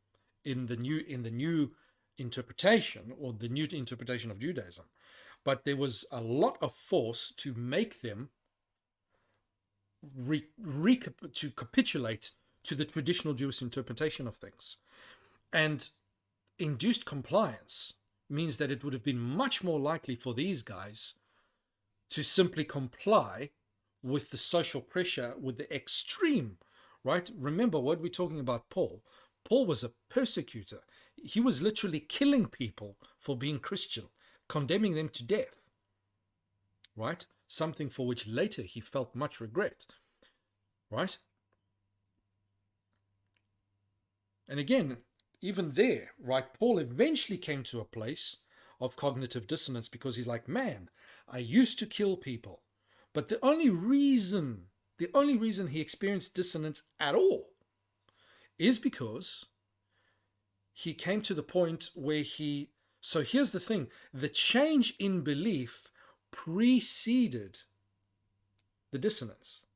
in the new interpretation, or the new interpretation of Judaism. But there was a lot of force to make them to capitulate to the traditional Jewish interpretation of things. And induced compliance means that it would have been much more likely for these guys to simply comply with the social pressure, with the extreme, right? Remember what we're talking about Paul. Paul was a persecutor. He was literally killing people for being Christian, condemning them to death, right? Something for which later he felt much regret, right? And again, even there, right, Paul eventually came to a place of cognitive dissonance, because he's like, man, I used to kill people. But the only reason he experienced dissonance at all is because he came to the point where so here's the thing, the change in belief preceded the dissonance,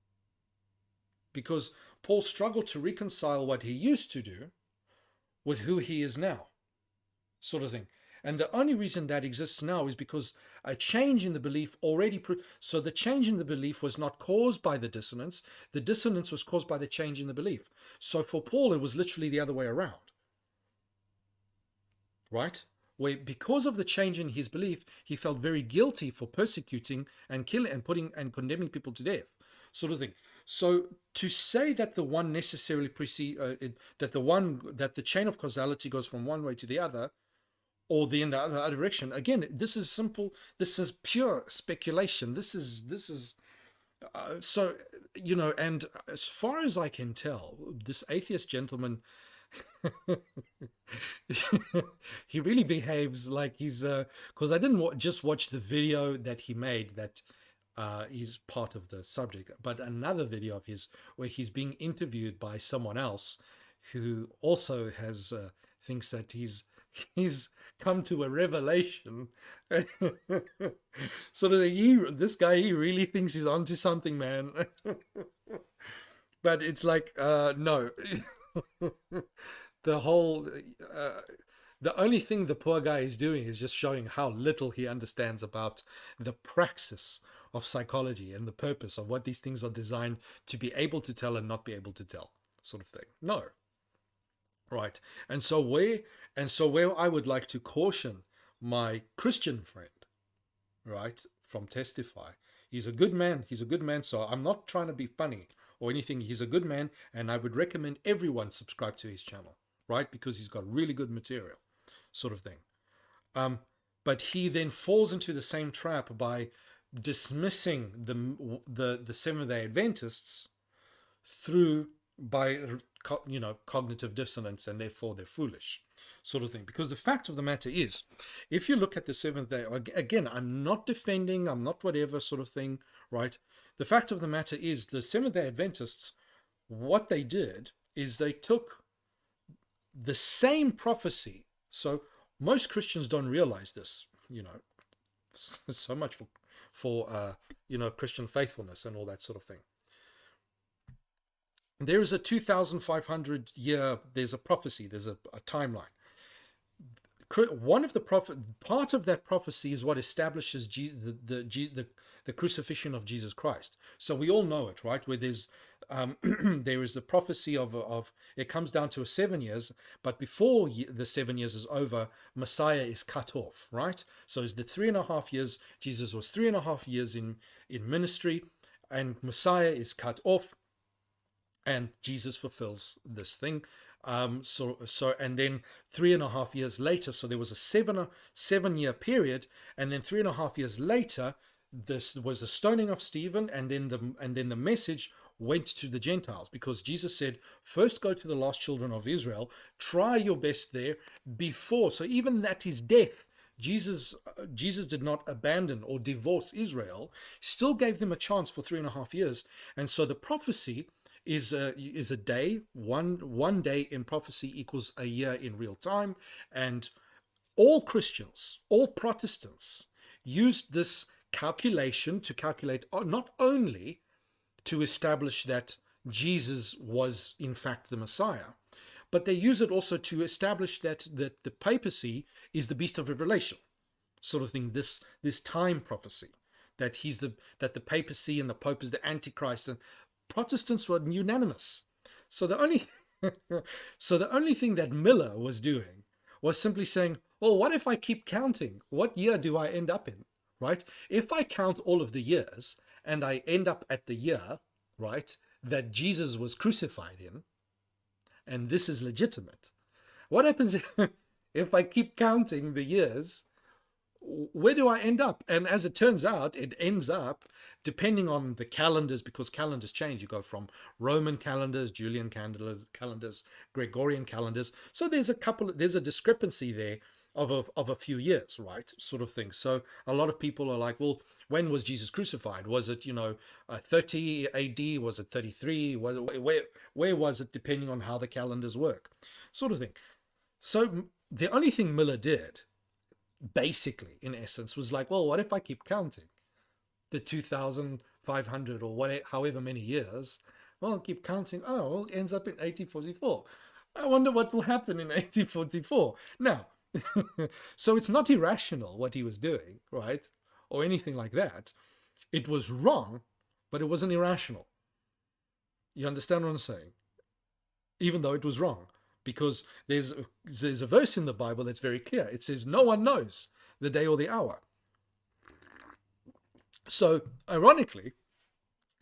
because Paul struggled to reconcile what he used to do with who he is now, sort of thing. And the only reason that exists now is because a change in the belief already... So the change in the belief was not caused by the dissonance. The dissonance was caused by the change in the belief. So for Paul, it was literally the other way around. Right? Where because of the change in his belief, he felt very guilty for persecuting and killing and condemning people to death, sort of thing. So to say that the one necessarily that the chain of causality goes from one way to the other, or in the other direction, again, this is simple. This is pure speculation. This is So, and as far as I can tell, this atheist gentleman, he really behaves like he's, because I didn't just watch the video that he made that is part of the subject, but another video of his where he's being interviewed by someone else who also has thinks that he's come to a revelation. Sort of this guy, he really thinks he's onto something, man. But it's like, no. The whole the only thing the poor guy is doing is just showing how little he understands about the praxis of psychology and the purpose of what these things are designed to be able to tell and not be able to tell, sort of thing. No. Right. And so where I would like to caution my Christian friend, right, from Testify. He's a good man. He's a good man. So I'm not trying to be funny or anything. He's a good man, and I would recommend everyone subscribe to his channel, right? Because he's got really good material, sort of thing. But he then falls into the same trap by dismissing the Seventh-day Adventists by cognitive dissonance, and therefore they're foolish, sort of thing. Because the fact of the matter is, if you look at the Seventh-day, again, I'm not defending, I'm not whatever sort of thing, right? The fact of the matter is, the Seventh-day Adventists, what they did is they took the same prophecy. So most Christians don't realize this, so much for Christian faithfulness and all that sort of thing. There is a 2,500 year, there's a prophecy, there's a timeline. One of the part of that prophecy is what establishes the crucifixion of Jesus Christ. So we all know it, right? Where there's there is the prophecy of it comes down to 7 years, but before the 7 years is over, Messiah is cut off, right? So it's the 3.5 years. Jesus was 3.5 years in ministry, and Messiah is cut off, and Jesus fulfills this thing. And then 3.5 years later, so there was a 7-year period, and then 3.5 years later, this was the stoning of Stephen, and then the message went to the Gentiles, because Jesus said, first go to the lost children of Israel, try your best there before. So even at his death, Jesus did not abandon or divorce Israel, still gave them a chance for 3.5 years. And so the prophecy is a day. One day in prophecy equals a year in real time. And all Christians, all Protestants, used this calculation to calculate not only to establish that Jesus was in fact the Messiah, but they use it also to establish that the papacy is the beast of Revelation, sort of thing. This time prophecy that the papacy and the Pope is the Antichrist, and Protestants were unanimous. So the only thing that Miller was doing was simply saying, well, what if I keep counting? What year do I end up in? Right? If I count all of the years and I end up at the year, right, that Jesus was crucified in, and this is legitimate, what happens if I keep counting the years? Where do I end up? And as it turns out, it ends up, depending on the calendars, because calendars change. You go from Roman calendars, Julian calendars, Gregorian calendars. So there's a discrepancy there of a few years, right? Sort of thing. So a lot of people are like, well, when was Jesus crucified? Was it, 30 AD? Was it 33? Where was it, depending on how the calendars work? Sort of thing. So the only thing Miller did, basically, in essence, was like, well, what if I keep counting the 2,500 or however many years? Well, I'll keep counting. Oh, well, it ends up in 1844. I wonder what will happen in 1844. Now, so it's not irrational what he was doing, right? Or anything like that. It was wrong, but it wasn't irrational. You understand what I'm saying? Even though it was wrong. Because there's a verse in the Bible that's very clear. It says, no one knows the day or the hour. So, ironically,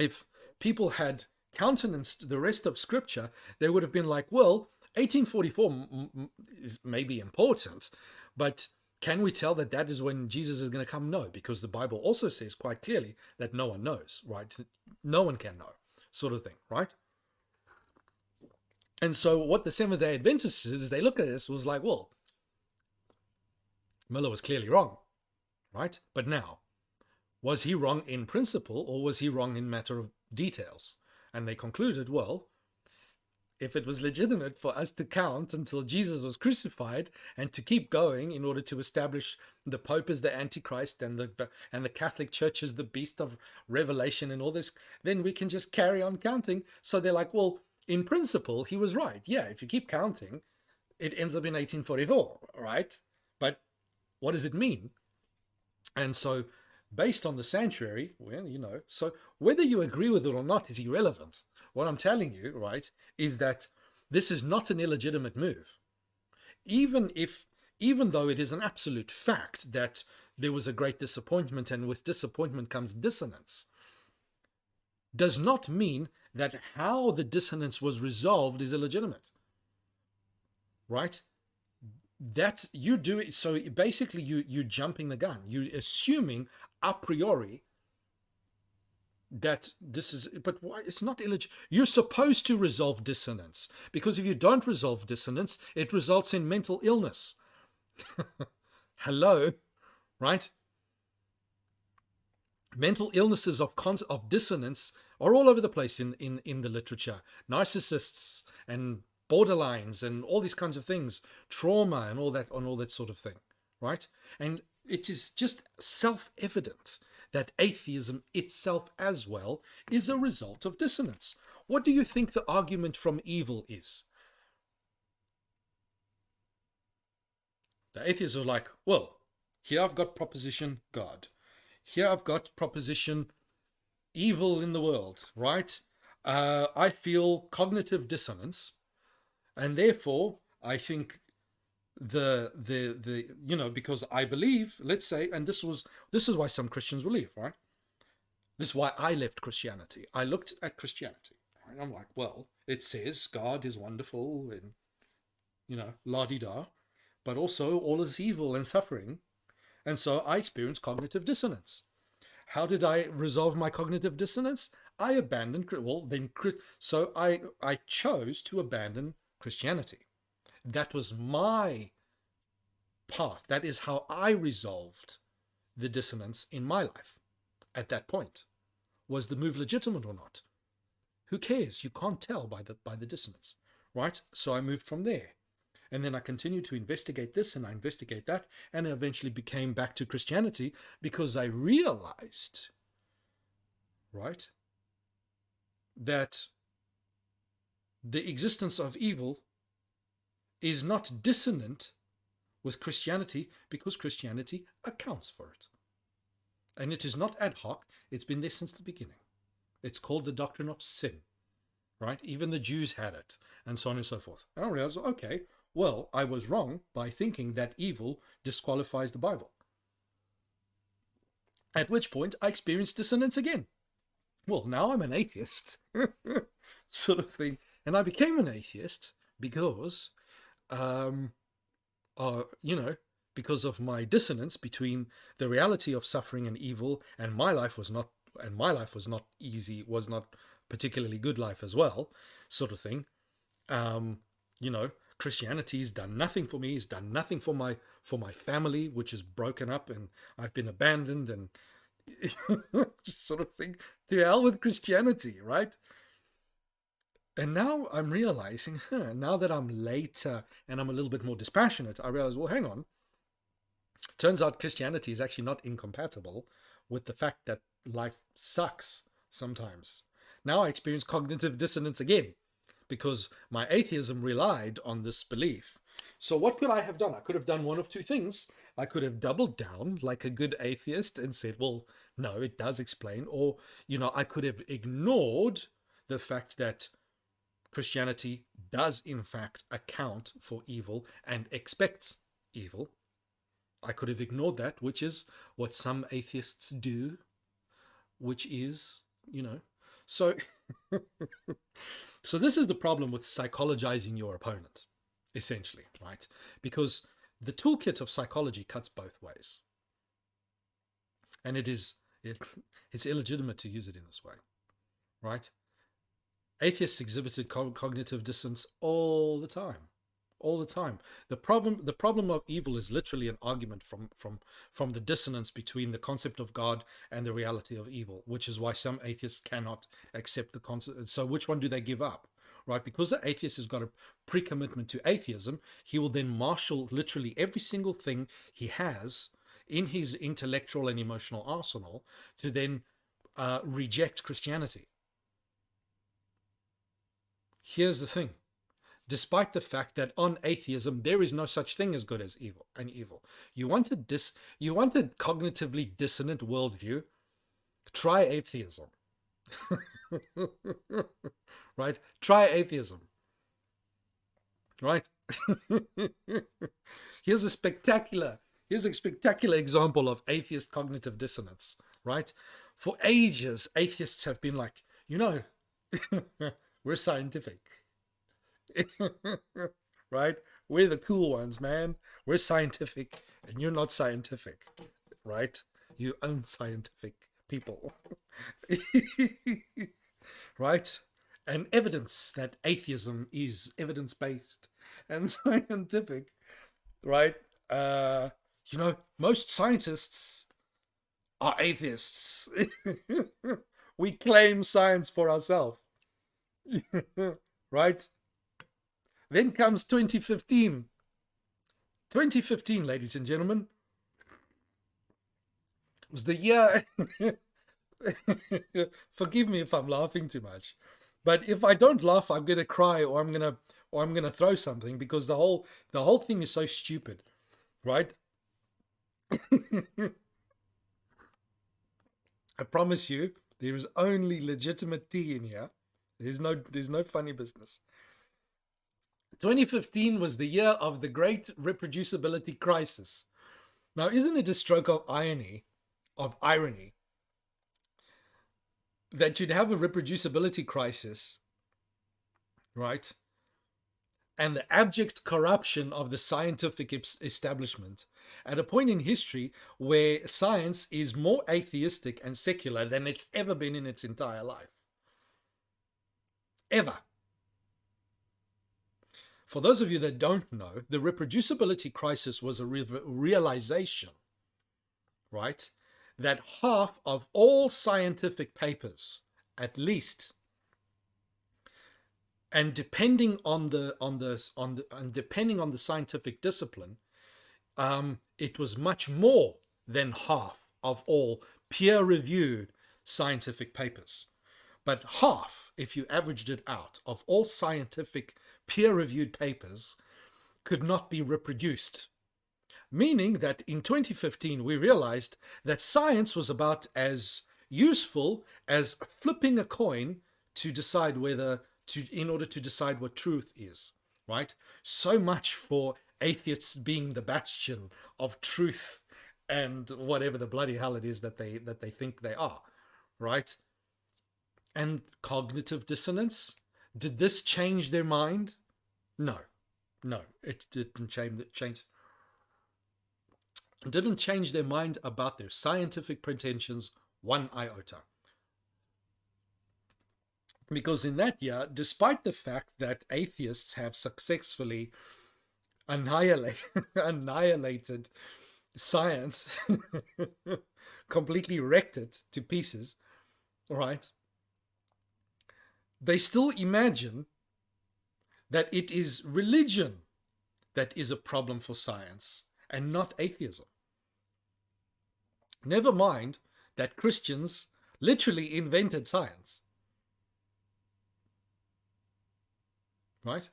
if people had countenanced the rest of Scripture, they would have been like, well, 1844 is maybe important, but Can we tell that that is when Jesus is going to come? No, because the Bible also says quite clearly that no one knows, right? No one can know, sort of thing, right? And so what the Seventh-day Adventists is, they look at this, was like, well, Miller was clearly wrong, right? But now, was he wrong in principle, or was he wrong in matter of details? And they concluded, well, if it was legitimate for us to count until Jesus was crucified and to keep going in order to establish the Pope as the Antichrist and the Catholic Church as the beast of Revelation and all this, then we can just carry on counting. So they're like, well, in principle, he was right. Yeah, if you keep counting, it ends up in 1844, right? But what does it mean? And so based on the sanctuary, well, so whether you agree with it or not is irrelevant. What I'm telling you, right, is that this is not an illegitimate move. Even though it is an absolute fact that there was a great disappointment, and with disappointment comes dissonance, does not mean that how the dissonance was resolved is illegitimate. Right? That you do it. So basically you're jumping the gun. You're assuming a priori that this is, but why? It's not illegitimate. You're supposed to resolve dissonance, because if you don't resolve dissonance, it results in mental illness. Hello, right? Mental illnesses of dissonance are all over the place in the literature. Narcissists and borderlines and all these kinds of things, trauma and all that sort of thing, right? And it is just self-evident that atheism itself as well is a result of dissonance. What do you think the argument from evil is? The atheists are like, well, here I've got proposition God. Here I've got proposition evil in the world, right? I feel cognitive dissonance, and therefore I think because I believe, let's say, and this is why some Christians will leave, right? This is why I left Christianity. I looked at Christianity, right? I'm like, well, it says God is wonderful and la-di-da, but also all is evil and suffering. And so I experienced cognitive dissonance. How did I resolve my cognitive dissonance? I abandoned, so I chose to abandon Christianity. That was my path. That is how I resolved the dissonance in my life at that point. Was the move legitimate or not? Who cares? You can't tell by the dissonance, right? So I moved from there. And then I continued to investigate this and I investigate that, and I eventually became back to Christianity because I realized, right, that the existence of evil is not dissonant with Christianity because Christianity accounts for it. And it is not ad hoc. It's been there since the beginning. It's called the doctrine of sin, right? Even the Jews had it, and so on and so forth. And I realized, okay, well, I was wrong by thinking that evil disqualifies the Bible. At which point I experienced dissonance again. Well, now I'm an atheist, sort of thing. And I became an atheist because, because of my dissonance between the reality of suffering and evil, and my life was not easy, was not particularly good life as well, sort of thing. Christianity's done nothing for me. It's done nothing for my family, which is broken up, and I've been abandoned, and sort of thing. To hell with Christianity, right? And now I'm realizing, now that I'm later and I'm a little bit more dispassionate, I realize, well, hang on. Turns out Christianity is actually not incompatible with the fact that life sucks sometimes. Now I experience cognitive dissonance again, because my atheism relied on this belief. So what could I have done? I could have done one of two things. I could have doubled down like a good atheist and said, well, no, it does explain. Or, I could have ignored the fact that Christianity does in fact account for evil and expects evil. I could have ignored that, which is what some atheists do, which is, so so this is the problem with psychologizing your opponent, essentially, right? Because the toolkit of psychology cuts both ways. And it's illegitimate to use it in this way, right? Atheists exhibited cognitive dissonance all the time. All the time. The problem of evil is literally an argument from the dissonance between the concept of God and the reality of evil, which is why some atheists cannot accept the concept. So which one do they give up? Right? Because the atheist has got a pre-commitment to atheism, he will then marshal literally every single thing he has in his intellectual and emotional arsenal to then reject Christianity. Here's the thing. Despite the fact that on atheism there is no such thing as good as evil and evil. You want a cognitively dissonant worldview? Try atheism. Right? Try atheism. Right? Here's a spectacular example of atheist cognitive dissonance. Right? For ages, atheists have been like, we're scientific. Right? We're the cool ones, man. We're scientific and you're not scientific. Right? You unscientific people. Right? And evidence that atheism is evidence-based and scientific. Right? Most scientists are atheists. We claim science for ourselves. Right? Then comes 2015. 2015, ladies and gentlemen, was the year. Forgive me if I'm laughing too much, but if I don't laugh, I'm gonna cry, or I'm gonna throw something, because the whole thing is so stupid, right? I promise you, there is only legitimate tea in here. There's no funny business. 2015 was the year of the great reproducibility crisis. Now, isn't it a stroke of irony, that you'd have a reproducibility crisis, right? And the abject corruption of the scientific establishment at a point in history where science is more atheistic and secular than it's ever been in its entire life. Ever. For those of you that don't know, the reproducibility crisis was a realization, right, that half of all scientific papers, at least, and depending on the scientific discipline, it was much more than half of all peer-reviewed scientific papers. But half, if you averaged it out, of all scientific peer-reviewed papers could not be reproduced. Meaning that in 2015, we realized that science was about as useful as flipping a coin to decide in order to decide what truth is, right? So much for atheists being the bastion of truth and whatever the bloody hell it is that they think they are, right? And cognitive dissonance, did this change their mind? No, it didn't change. It didn't change their mind about their scientific pretensions one iota. Because in that year, despite the fact that atheists have successfully annihilated science, completely wrecked it to pieces, right? They still imagine that it is religion that is a problem for science and not atheism. Never mind that Christians literally invented science. Right?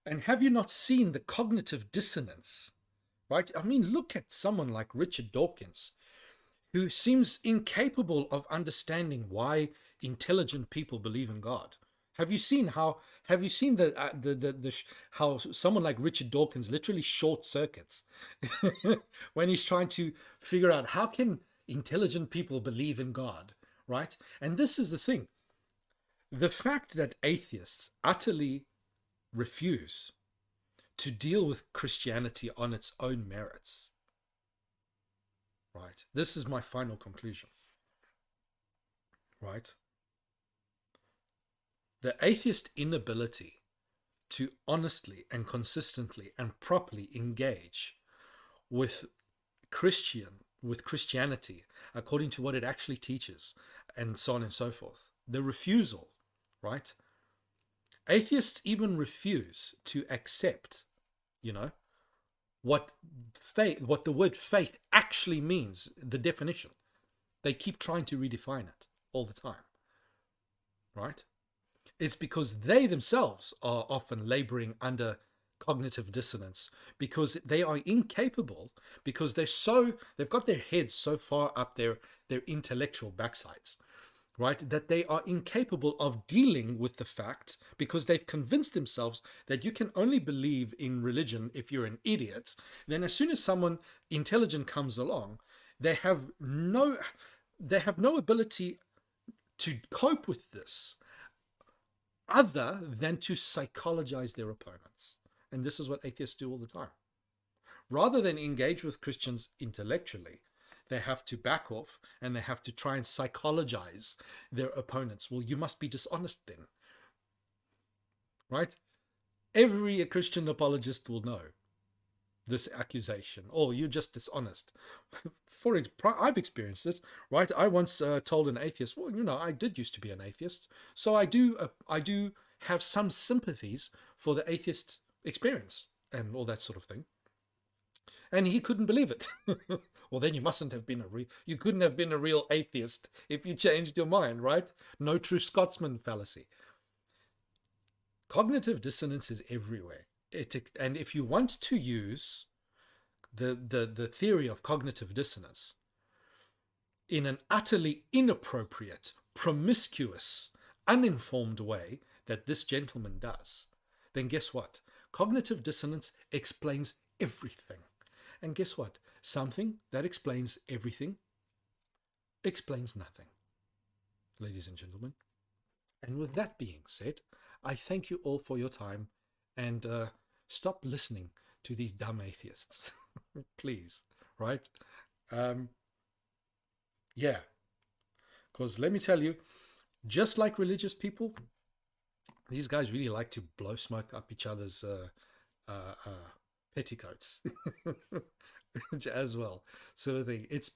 And have you not seen the cognitive dissonance? Right? I mean, look at someone like Richard Dawkins, who seems incapable of understanding why intelligent people believe in God. Have you seen how someone like Richard Dawkins literally short circuits when he's trying to figure out how can intelligent people believe in God, right? And this is the thing. The fact that atheists utterly refuse to deal with Christianity on its own merits. Right? This is my final conclusion. Right? The atheist inability to honestly and consistently and properly engage with Christianity according to what it actually teaches, and so on and so forth. The refusal, right? Atheists even refuse to accept, what the word faith actually means, the definition. They keep trying to redefine it all the time, right? It's because they themselves are often laboring under cognitive dissonance, because they are incapable, because they've got their heads so far up their intellectual backsides, right, that they are incapable of dealing with the fact, because they've convinced themselves that you can only believe in religion if you're an idiot. Then as soon as someone intelligent comes along, they have no ability to cope with this other than to psychologize their opponents. And this is what atheists do all the time. Rather than engage with Christians intellectually, they have to back off and they have to try and psychologize their opponents. Well, you must be dishonest then. Right? Every Christian apologist will know this accusation. Oh, you're just dishonest. I've experienced it, right? I once told an atheist, well, I did used to be an atheist, so I do have some sympathies for the atheist experience and all that sort of thing. And he couldn't believe it. Well, then you couldn't have been a real atheist if you changed your mind, right? No true Scotsman fallacy. Cognitive dissonance is everywhere. And if you want to use the theory of cognitive dissonance in an utterly inappropriate, promiscuous, uninformed way that this gentleman does, then guess what? Cognitive dissonance explains everything. And guess what? Something that explains everything explains nothing, ladies and gentlemen. And with that being said, I thank you all for your time, and stop listening to these dumb atheists. Please, right? Yeah. Because let me tell you, just like religious people, these guys really like to blow smoke up each other's petticoats as well, sort of thing. It's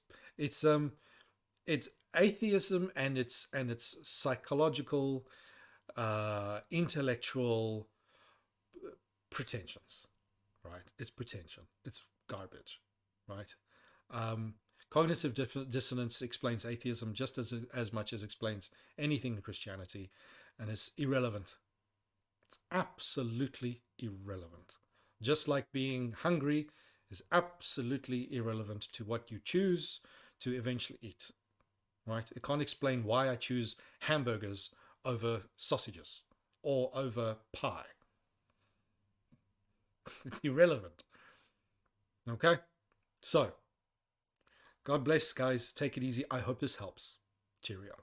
atheism and its psychological, intellectual pretensions, right? It's pretension. It's garbage, right? Cognitive dissonance explains atheism just as much as explains anything in Christianity, and it's irrelevant. It's absolutely irrelevant. Just like being hungry is absolutely irrelevant to what you choose to eventually eat, right? It can't explain why I choose hamburgers over sausages or over pie. It's irrelevant. Okay? So, God bless, guys. Take it easy. I hope this helps. Cheerio.